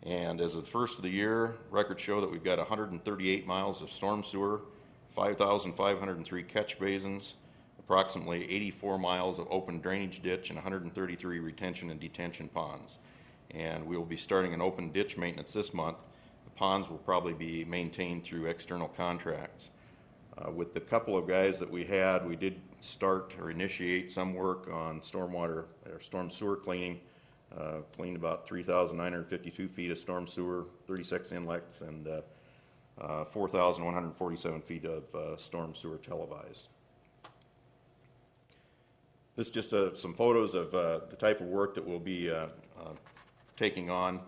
And as of the first of the year, records show that we've got 138 miles of storm sewer, 5,503 catch basins, approximately 84 miles of open drainage ditch, and 133 retention and detention ponds. And we will be starting an open ditch maintenance this month. The ponds will probably be maintained through external contracts. With the couple of guys that we had, we did start or initiate some work on stormwater or storm sewer cleaning. Cleaned about 3,952 feet of storm sewer, 36 inlets, and 4,147 feet of storm sewer televised. This is just some photos of the type of work that we'll be taking on.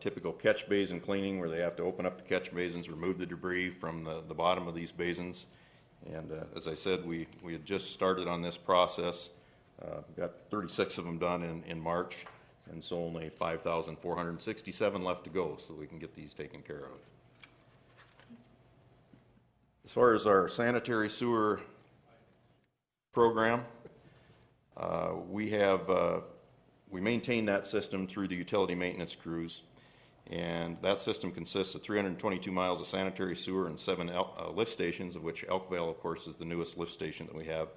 Typical catch basin cleaning, where they have to open up the catch basins, remove the debris from the bottom of these basins. And as I said, we had just started on this process. Got 36 of them done in March, and so only 5,467 left to go, so we can get these taken care of. As far as our sanitary sewer program, we maintain that system through the utility maintenance crews, and that system consists of 322 miles of sanitary sewer and 7 lift stations, of which Elkvale, of course, is the newest lift station that we have.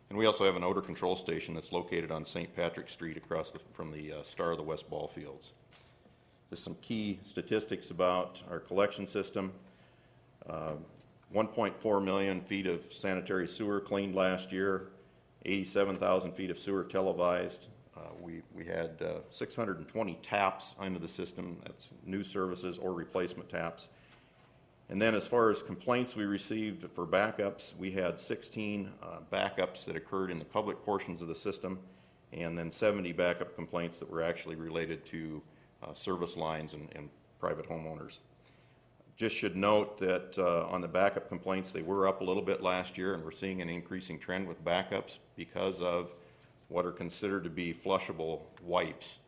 And we also have an odor control station that's located on St. Patrick Street across from the Star of the West ball fields. Just some key statistics about our collection system. 1.4 million feet of sanitary sewer cleaned last year, 87,000 feet of sewer televised. We had 620 taps into the system. That's new services or replacement taps. And then as far as complaints we received for backups, we had 16 backups that occurred in the public portions of the system, and then 70 backup complaints that were actually related to service lines and private homeowners. Just should note that on the backup complaints, they were up a little bit last year, and we're seeing an increasing trend with backups because of what are considered to be flushable wipes.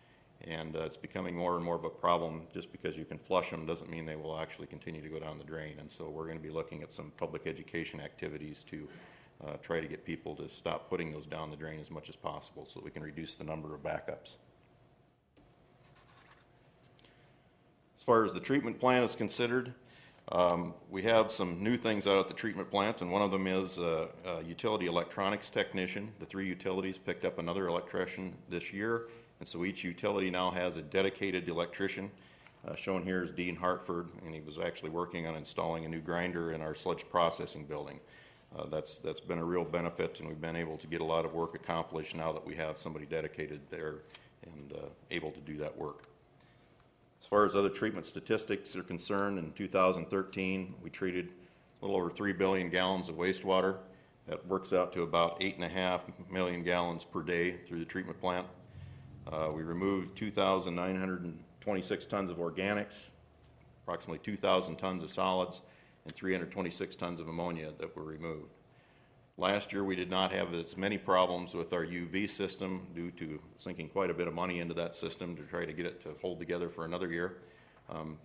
And it's becoming more and more of a problem. Just because you can flush them doesn't mean they will actually continue to go down the drain. And so we're going to be looking at some public education activities to try to get people to stop putting those down the drain as much as possible so that we can reduce the number of backups. As far as the treatment plant is considered, we have some new things out at the treatment plant, and one of them is a utility electronics technician. The 3 utilities picked up another electrician this year, and so each utility now has a dedicated electrician. Shown here is Dean Hartford, and he was actually working on installing a new grinder in our sludge processing building. That's been a real benefit, and we've been able to get a lot of work accomplished now that we have somebody dedicated there and able to do that work. As far as other treatment statistics are concerned, in 2013, we treated a little over 3 billion gallons of wastewater. That works out to about 8.5 million gallons per day through the treatment plant. We removed 2,926 tons of organics, approximately 2,000 tons of solids, and 326 tons of ammonia that were removed. Last year, we did not have as many problems with our UV system due to sinking quite a bit of money into that system to try to get it to hold together for another year.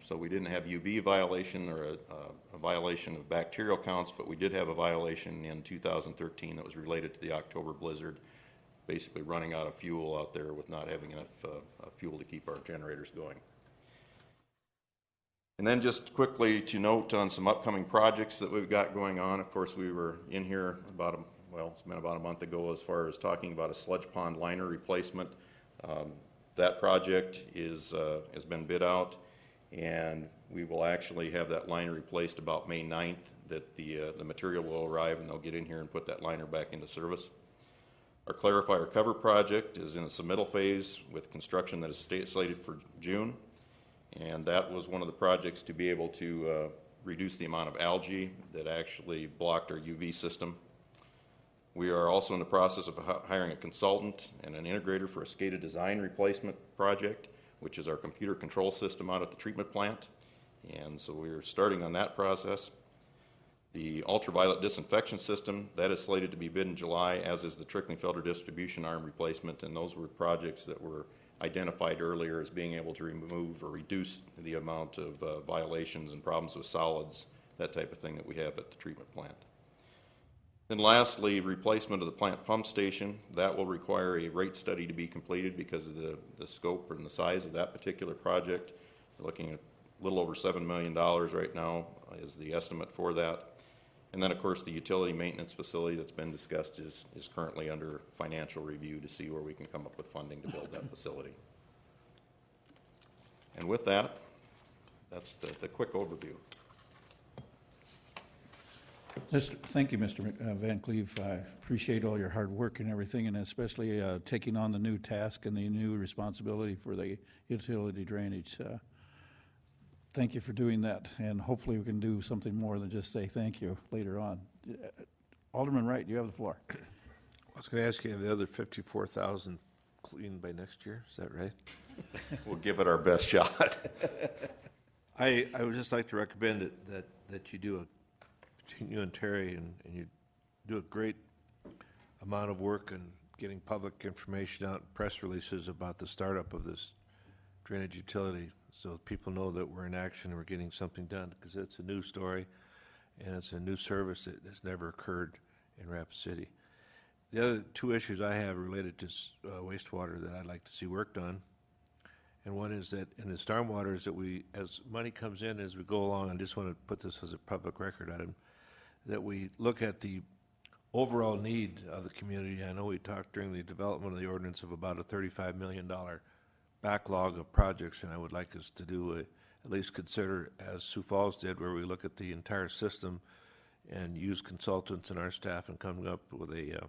So we didn't have UV violation or a violation of bacterial counts, but we did have a violation in 2013 that was related to the October blizzard, basically running out of fuel out there with not having enough fuel to keep our generators going. And then just quickly to note on some upcoming projects that we've got going on. Of course, we were in here it's been about a month ago as far as talking about a sludge pond liner replacement. That project has been bid out, and we will actually have that liner replaced about May 9th, that the material will arrive and they'll get in here and put that liner back into service. Our clarifier cover project is in a submittal phase with construction that is slated for June. And that was one of the projects to be able to reduce the amount of algae that actually blocked our UV system. We are also in the process of hiring a consultant and an integrator for a SCADA design replacement project, which is our computer control system out at the treatment plant. And so we're starting on that process. The ultraviolet disinfection system, that is slated to be bid in July, as is the trickling filter distribution arm replacement, and those were projects that were identified earlier as being able to remove or reduce the amount of violations and problems with solids, that type of thing that we have at the treatment plant. And lastly, replacement of the plant pump station. That will require a rate study to be completed because of the scope and the size of that particular project. We're looking at a little over $7 million right now is the estimate for that. And then, of course, the utility maintenance facility that's been discussed is currently under financial review to see where we can come up with funding to build that facility. And with that, that's the quick overview. Thank you, Mr. Van Cleve. I appreciate all your hard work and everything, and especially taking on the new task and the new responsibility for the utility drainage. Thank you for doing that, and hopefully we can do something more than just say thank you later on. Alderman Wright, you have the floor. I was going to ask you, have the other 54,000 cleaned by next year? Is that right? We'll give it our best shot. I would just like to recommend that you do between you and Terry, and you do a great amount of work in getting public information out, press releases about the startup of this drainage utility, so people know that we're in action and we're getting something done, because it's a new story and it's a new service that has never occurred in Rapid City. The other 2 issues I have related to wastewater that I'd like to see worked on, and one is that in the stormwater is that as money comes in as we go along, I just want to put this as a public record item, that we look at the overall need of the community. I know we talked during the development of the ordinance of about a $35 million backlog of projects, and I would like us to do at least consider, as Sioux Falls did, where we look at the entire system and use consultants and our staff and come up with a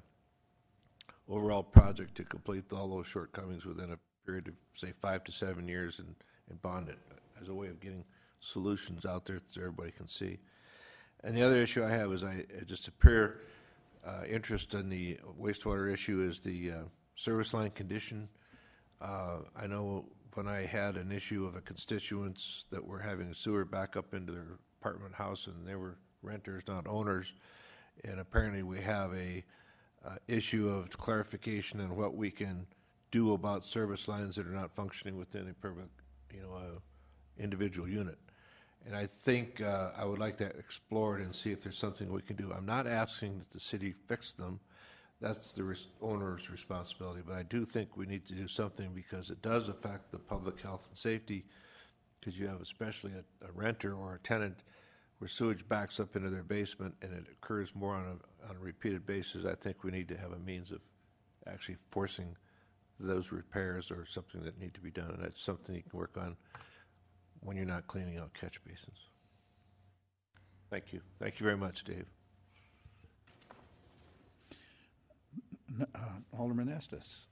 overall project to complete all those shortcomings within a period of, say, 5 to 7 years, and bond it as a way of getting solutions out there so everybody can see. And the other issue I have is just a pure interest in the wastewater issue is the service line condition. I know when I had an issue of a constituents that were having a sewer back up into their apartment house, and they were renters, not owners. And apparently we have a issue of clarification on what we can do about service lines that are not functioning within a permit, individual unit. And I think I would like to explore it and see if there's something we can do. I'm not asking that the city fix them. That's the owner's responsibility. But I do think we need to do something because it does affect the public health and safety, because you have especially a renter or a tenant where sewage backs up into their basement and it occurs more on a repeated basis. I think we need to have a means of actually forcing those repairs or something that need to be done. And that's something you can work on when you're not cleaning out catch basins. Thank you. Thank you very much, Dave. Alderman Estes.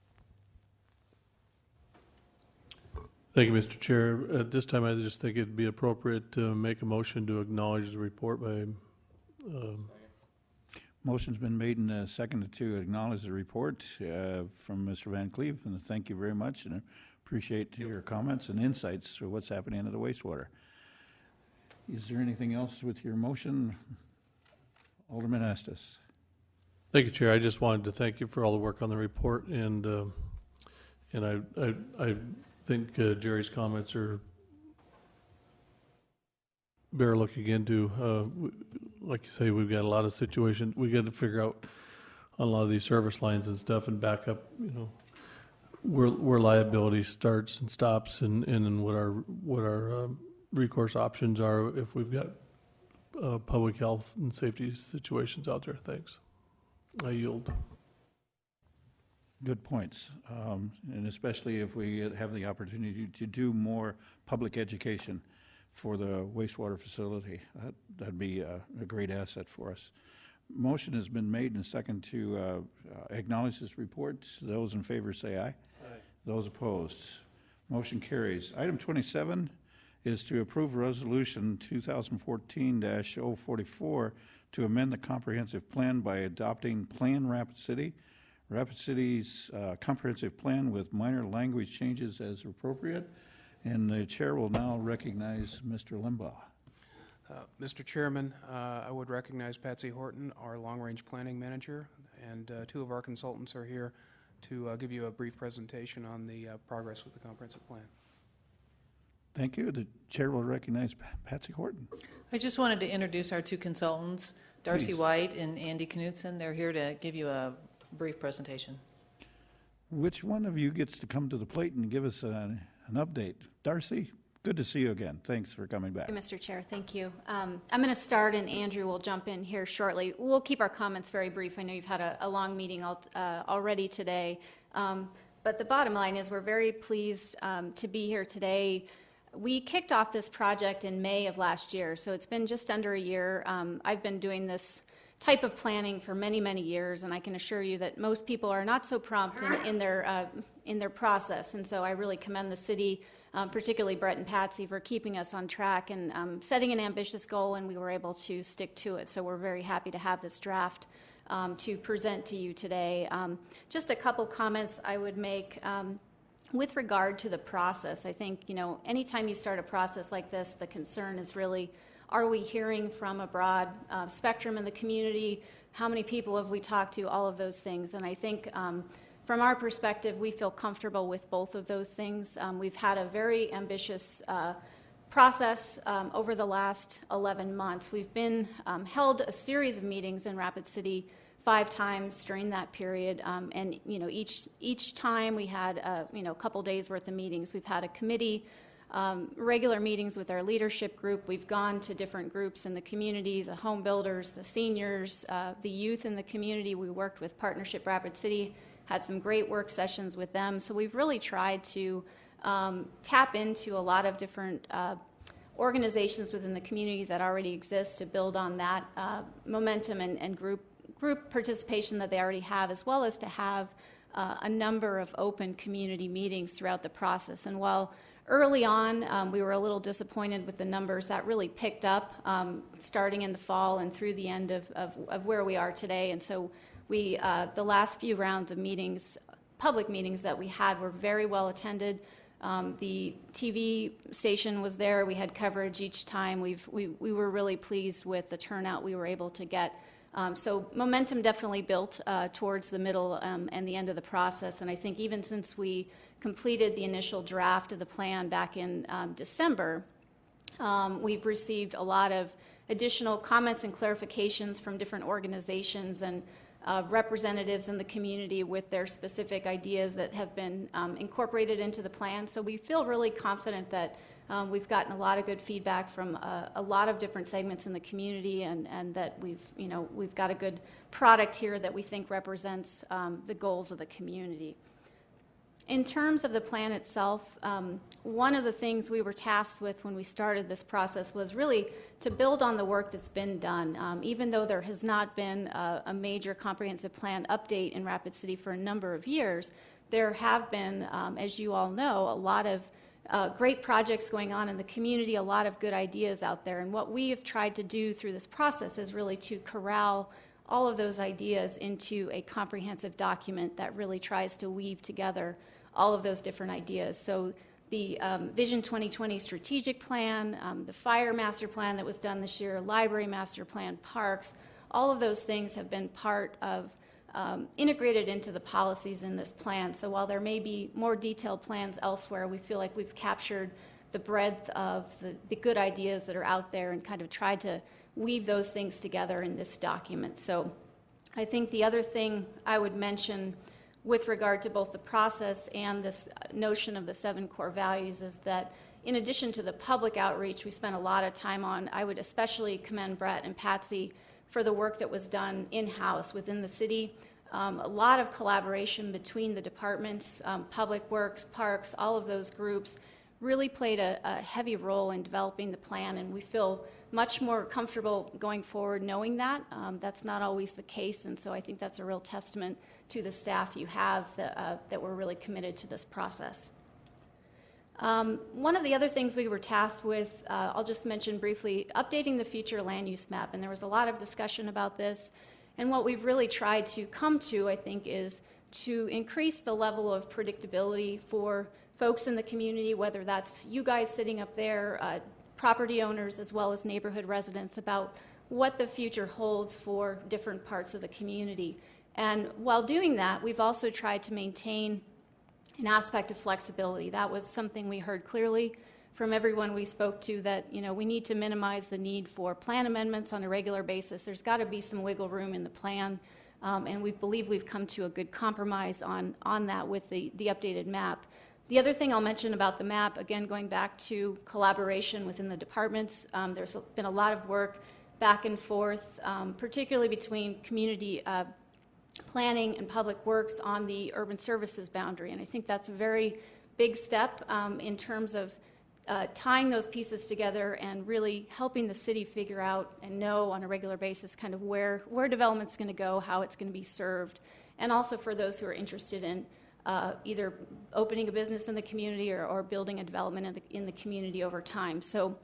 Thank you, Mr. Chair. At this time, I just think it'd be appropriate to make a motion to acknowledge the report by. Motion's been made and seconded to acknowledge the report from Mr. Van Cleve, and thank you very much, and I appreciate your comments and insights for what's happening in the wastewater. Is there anything else with your motion, Alderman Estes? Thank you, Chair. I just wanted to thank you for all the work on the report, and I think Jerry's comments are bear looking into. Like you say, we've got a lot of situations. We got to figure out on a lot of these service lines and stuff and back up, where liability starts and stops, and what our recourse options are if we've got public health and safety situations out there. Thanks. I yield. Good points, and especially if we have the opportunity to do more public education for the wastewater facility. That'd be a great asset for us. Motion has been made and second to acknowledge this report. Those in favor say aye. Aye. Those opposed. Motion carries. Item 27 is to approve Resolution 2014-044 to amend the comprehensive plan by adopting Plan Rapid City. Rapid City's comprehensive plan with minor language changes as appropriate. And the chair will now recognize Mr. Limbaugh. Mr. Chairman, I would recognize Patsy Horton, our long-range planning manager, and two of our consultants are here to give you a brief presentation on the progress with the comprehensive plan. Thank you. The chair will recognize Patsy Horton. I just wanted to introduce our two consultants, Darcy Please. White and Andy Knudsen. They're here to give you a brief presentation. Which one of you gets to come to the plate and give us an update? Darcy, good to see you again. Thanks for coming back. Mr. Chair, thank you. I'm going to start, and Andrew will jump in here shortly. We'll keep our comments very brief. I know you've had a long meeting already today. But the bottom line is we're very pleased to be here today. We kicked off this project in May of last year, so it's been just under a year. I've been doing this type of planning for many, many years, and I can assure you that most people are not so prompt in their process. And so I really commend the city, particularly Brett and Patsy, for keeping us on track and setting an ambitious goal, and we were able to stick to it. So we're very happy to have this draft to present to you today. Just a couple comments I would make. With regard to the process, I think, anytime you start a process like this, the concern is really, are we hearing from a broad spectrum in the community? How many people have we talked to? All of those things. And I think from our perspective, we feel comfortable with both of those things. We've had a very ambitious process over the last 11 months. We've been held a series of meetings in Rapid City 5 times during that period, and each time we had a couple days worth of meetings. We've had a committee, regular meetings with our leadership group. We've gone to different groups in the community, the home builders, the seniors, the youth in the community. We worked with Partnership Rapid City, had some great work sessions with them. So we've really tried to tap into a lot of different organizations within the community that already exist to build on that momentum and group participation that they already have, as well as to have a number of open community meetings throughout the process. And while early on we were a little disappointed with the numbers, that really picked up starting in the fall and through the end of where we are today. And so the last few rounds of meetings, public meetings that we had, were very well attended. The TV station was there. We had coverage each time. We were really pleased with the turnout we were able to get. So momentum definitely built towards the middle and the end of the process. And I think even since we completed the initial draft of the plan back in December, we've received a lot of additional comments and clarifications from different organizations and representatives in the community with their specific ideas that have been incorporated into the plan. So we feel really confident that we've gotten a lot of good feedback from a lot of different segments in the community, and that we've got a good product here that we think represents the goals of the community. In terms of the plan itself, one of the things we were tasked with when we started this process was really to build on the work that's been done. Even though there has not been a major comprehensive plan update in Rapid City for a number of years, there have been, as you all know, a lot of great projects going on in the community, a lot of good ideas out there. And what we have tried to do through this process is really to corral all of those ideas into a comprehensive document that really tries to weave together all of those different ideas. So the Vision 2020 strategic plan, the fire master plan that was done this year, library master plan, parks, all of those things have been part of integrated into the policies in this plan. So while there may be more detailed plans elsewhere, we feel like we've captured the breadth of the good ideas that are out there and kind of tried to weave those things together in this document. So I think the other thing I would mention with regard to both the process and this notion of the 7 core values is that in addition to the public outreach we spent a lot of time on, I would especially commend Brett and Patsy for the work that was done in-house within the city. A lot of collaboration between the departments, Public Works, Parks, all of those groups really played a heavy role in developing the plan, and we feel much more comfortable going forward knowing that. That's not always the case, and so I think that's a real testament to the staff you have that were really committed to this process. One of the other things we were tasked with, I'll just mention briefly, updating the future land use map, and there was a lot of discussion about this, and what we've really tried to come to, I think, is to increase the level of predictability for folks in the community, whether that's you guys sitting up there, property owners, as well as neighborhood residents, about what the future holds for different parts of the community. And while doing that, we've also tried to maintain an aspect of flexibility. That was something we heard clearly from everyone we spoke to, that we need to minimize the need for plan amendments on a regular basis. There's got to be some wiggle room in the plan, and we believe we've come to a good compromise on that with the updated map. The other thing I'll mention about the map, again going back to collaboration within the departments, there's been a lot of work back and forth, particularly between community planning and public works on the urban services boundary, and I think that's a very big step in terms of tying those pieces together and really helping the city figure out and know on a regular basis kind of where development's going to go, how it's going to be served, and also for those who are interested in either opening a business in the community or building a development in the community over time. So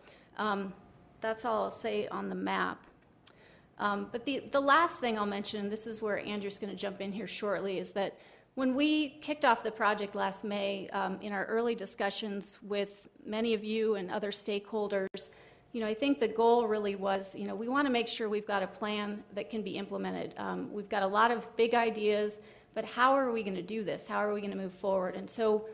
that's all I'll say on the map. But the last thing I'll mention, and this is where Andrew's going to jump in here shortly, is that when we kicked off the project last May, in our early discussions with many of you and other stakeholders, I think the goal really was, we want to make sure we've got a plan that can be implemented. We've got a lot of big ideas, but how are we going to do this? How are we going to move forward? And so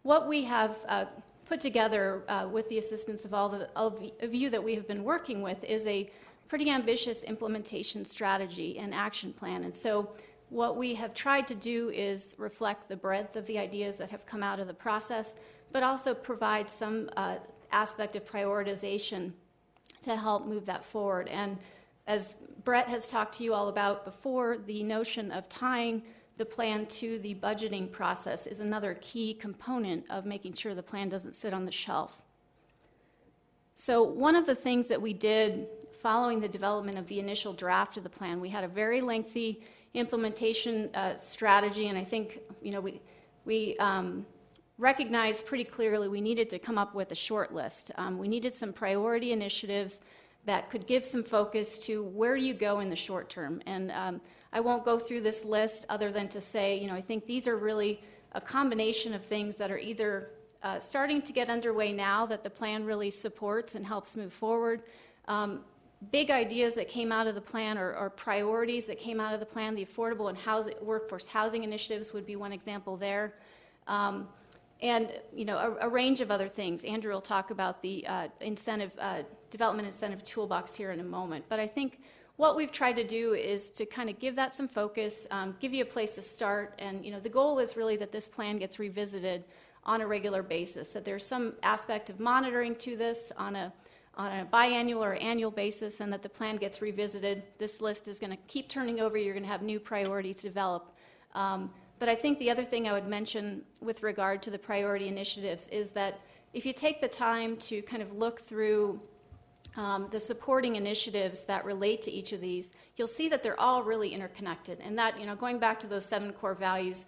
what we have put together with the assistance of all of you that we have been working with is a pretty ambitious implementation strategy and action plan. And so what we have tried to do is reflect the breadth of the ideas that have come out of the process, but also provide some aspect of prioritization to help move that forward. And as Brett has talked to you all about before, the notion of tying the plan to the budgeting process is another key component of making sure the plan doesn't sit on the shelf. So one of the things that we did following the development of the initial draft of the plan, we had a very lengthy implementation strategy, and I think we recognized pretty clearly we needed to come up with a short list. We needed some priority initiatives that could give some focus to where do you go in the short term. And I won't go through this list other than to say, I think these are really a combination of things that are either starting to get underway now that the plan really supports and helps move forward. Big ideas that came out of the plan or priorities that came out of the plan, the affordable and workforce housing initiatives would be one example there. And a range of other things. Andrew will talk about the development incentive toolbox here in a moment. But I think what we've tried to do is to kind of give that some focus, give you a place to start, and the goal is really that this plan gets revisited on a regular basis, that there's some aspect of monitoring to this on a biannual or annual basis, and that the plan gets revisited. This list is going to keep turning over. You're going to have new priorities develop. But I think the other thing I would mention with regard to the priority initiatives is that if you take the time to kind of look through the supporting initiatives that relate to each of these, you'll see that they're all really interconnected. And that, going back to those 7 core values,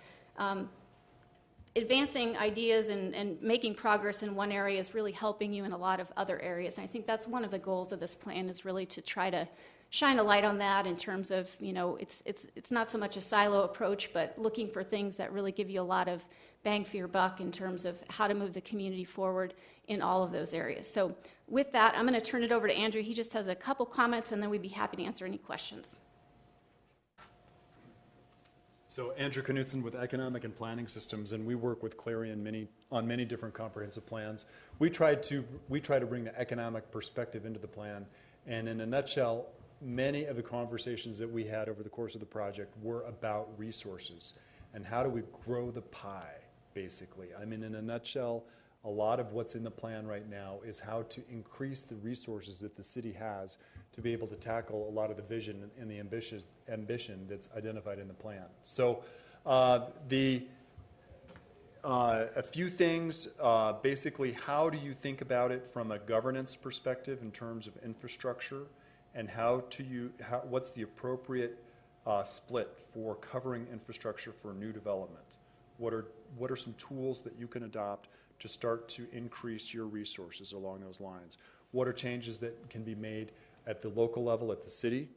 advancing ideas and making progress in one area is really helping you in a lot of other areas. And I think that's one of the goals of this plan, is really to try to shine a light on that in terms of, it's not so much a silo approach, but looking for things that really give you a lot of bang for your buck in terms of how to move the community forward in all of those areas. So with that, I'm going to turn it over to Andrew. He just has a couple comments, and then we'd be happy to answer any questions. So Andrew Knutson with Economic and Planning Systems, and we work with Clarion on many different comprehensive plans. We try to bring the economic perspective into the plan, and in a nutshell, many of the conversations that we had over the course of the project were about resources and how do we grow the pie, basically. I mean, in a nutshell, a lot of what's in the plan right now is how to increase the resources that the city has to be able to tackle a lot of the vision and the ambition that's identified in the plan. So a few things, basically, how do you think about it from a governance perspective in terms of infrastructure, and what's the appropriate split for covering infrastructure for new development? What are some tools that you can adopt to start to increase your resources along those lines? What are changes that can be made at the local level, at the city?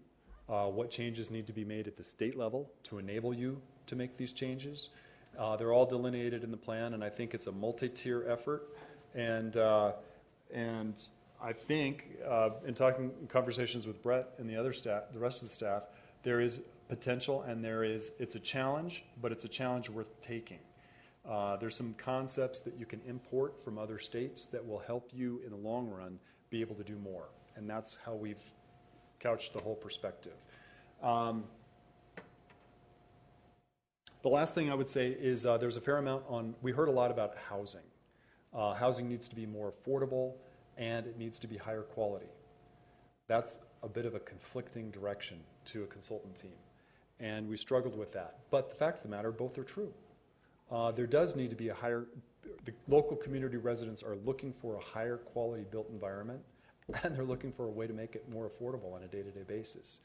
What changes need to be made at the state level to enable you to make these changes? They're all delineated in the plan, and I think it's a multi-tier effort. And I think, in conversations with Brett and the rest of the staff, there is potential, and it's a challenge, but it's a challenge worth taking. There's some concepts that you can import from other states that will help you in the long run be able to do more. And that's how we've couched the whole perspective. The last thing I would say is there's a fair amount we heard a lot about housing. Housing needs to be more affordable, and it needs to be higher quality. That's a bit of a conflicting direction to a consultant team, and we struggled with that. But the fact of the matter, both are true. There does need to be the local community residents are looking for a higher quality built environment, and they're looking for a way to make it more affordable on a day-to-day basis.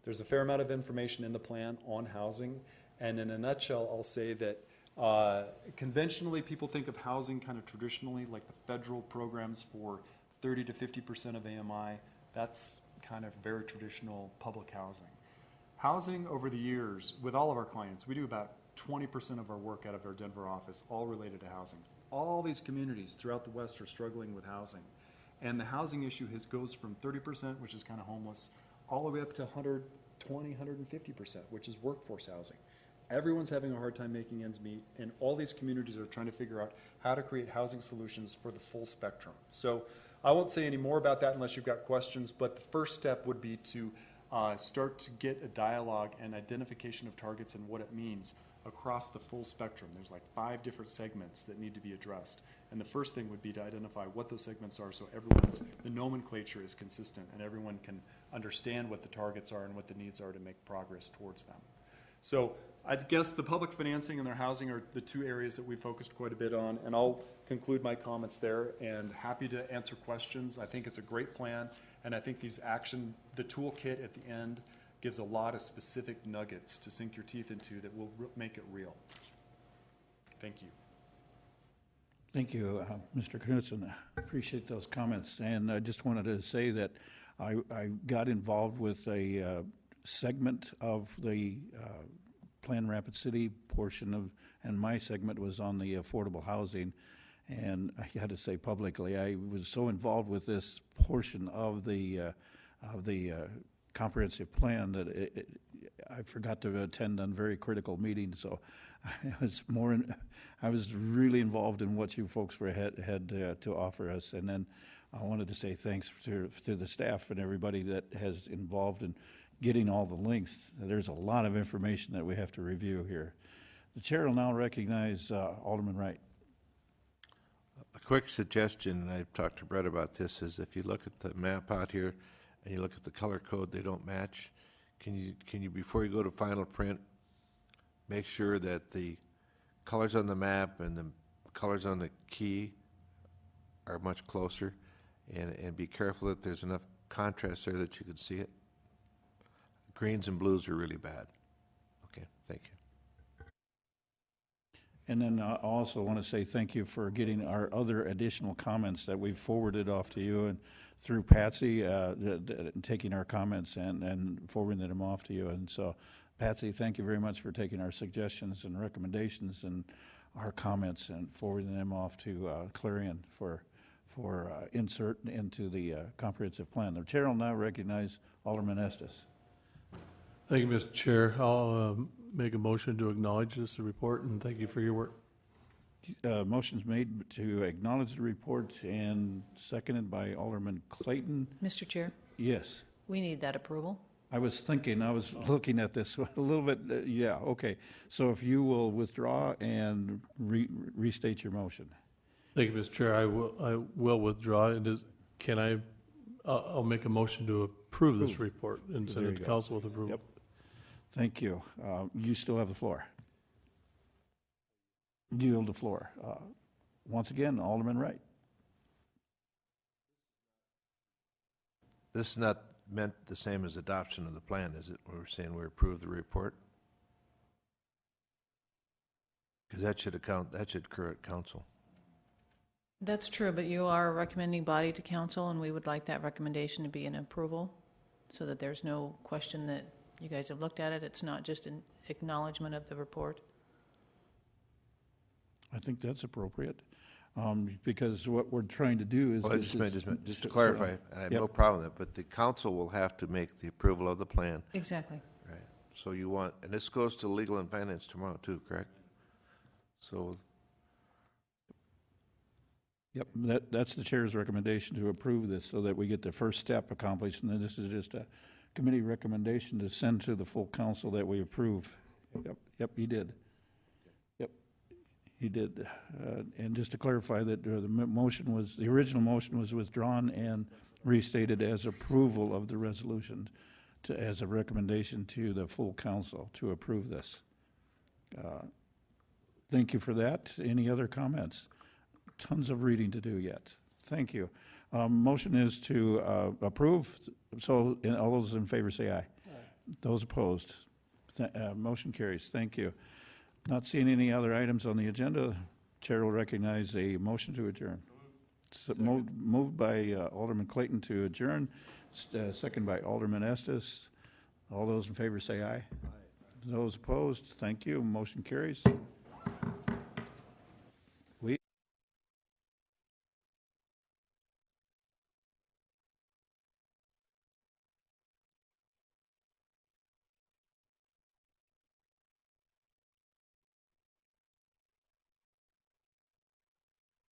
There's a fair amount of information in the plan on housing, and in a nutshell, I'll say that conventionally people think of housing kind of traditionally like the federal programs for 30 to 50% of AMI. That's kind of very traditional public housing. Housing over the years, with all of our clients, we do about 20% of our work out of our Denver office, all related to housing. All these communities throughout the West are struggling with housing. And the housing issue goes from 30%, which is kind of homeless, all the way up to 120, 150%, which is workforce housing. Everyone's having a hard time making ends meet, and all these communities are trying to figure out how to create housing solutions for the full spectrum. So I won't say any more about that unless you've got questions, but the first step would be to start to get a dialogue and identification of targets and what it means across the full spectrum. There's like 5 different segments that need to be addressed. And the first thing would be to identify what those segments are so the nomenclature is consistent and everyone can understand what the targets are and what the needs are to make progress towards them. So I guess the public financing and their housing are the 2 areas that we focused quite a bit on, and I'll conclude my comments there and happy to answer questions. I think it's a great plan, and I think the toolkit at the end gives a lot of specific nuggets to sink your teeth into that will make it real. Thank you. Thank you, Mr. Knutson. I appreciate those comments. And I just wanted to say that I got involved with a segment of the Plan Rapid City portion and my segment was on the affordable housing. And I had to say publicly, I was so involved with this portion of the comprehensive plan that I forgot to attend on very critical meetings. So I was really involved in what you folks had to offer us. And then I wanted to say thanks to the staff and everybody that has involved in getting all the links. There's a lot of information that we have to review here. The chair will now recognize Alderman Wright. A quick suggestion, and I've talked to Brett about this, is if you look at the map out here and you look at the color code, they don't match. Can you before you go to final print, make sure that the colors on the map and the colors on the key are much closer, and be careful that there's enough contrast there that you can see it. Greens and blues are really bad. Okay, thank you. And then I also want to say thank you for getting our other additional comments that we've forwarded off to you and through Patsy, taking our comments and forwarding them off to you. And so, Patsy, thank you very much for taking our suggestions and recommendations and our comments and forwarding them off to Clarion for insert into the comprehensive plan. The chair will now recognize Alderman Estes. Thank you, Mr. Chair. I'll make a motion to acknowledge this report, and thank you for your work. Motion's made to acknowledge the report and seconded by Alderman Clayton. Mr. Chair, Yes. we need that approval. I was looking at this a little bit, yeah, okay. So if you will withdraw and restate your motion. Thank you, Mr. Chair. I will withdraw. I'll make a motion to approve this report and send it to council with approval. Yep. Thank you. You still have the floor. Yield the floor. Once again, Alderman Wright. This is not meant the same as adoption of the plan, is it? We're saying we approve the report? Because that should occur at council. That's true, but you are a recommending body to council, and we would like that recommendation to be an approval so that there's no question that you guys have looked at it. It's not just an acknowledgement of the report. I think that's appropriate, because what we're trying to do is... Well, just to clarify, I have no problem with that, but the council will have to make the approval of the plan. Exactly. Right. So you want, and this goes to legal and finance tomorrow too, correct? So... Yep, that's the chair's recommendation to approve this so that we get the first step accomplished, and then this is just a committee recommendation to send to the full council that we approve. Yep, he did. Yep, he did. And just to clarify that the original motion was withdrawn and restated as approval of the resolution as a recommendation to the full council to approve this. Thank you for that. Any other comments? Tons of reading to do yet. Thank you. Motion is to approve. So all those in favor say aye. Aye. Those opposed, motion carries. Thank you. Not seeing any other items on the agenda, chair will recognize a motion to adjourn. Moved by Alderman Clayton to adjourn, second by Alderman Estes. All those in favor say aye. Aye. Those opposed, thank you. Motion carries.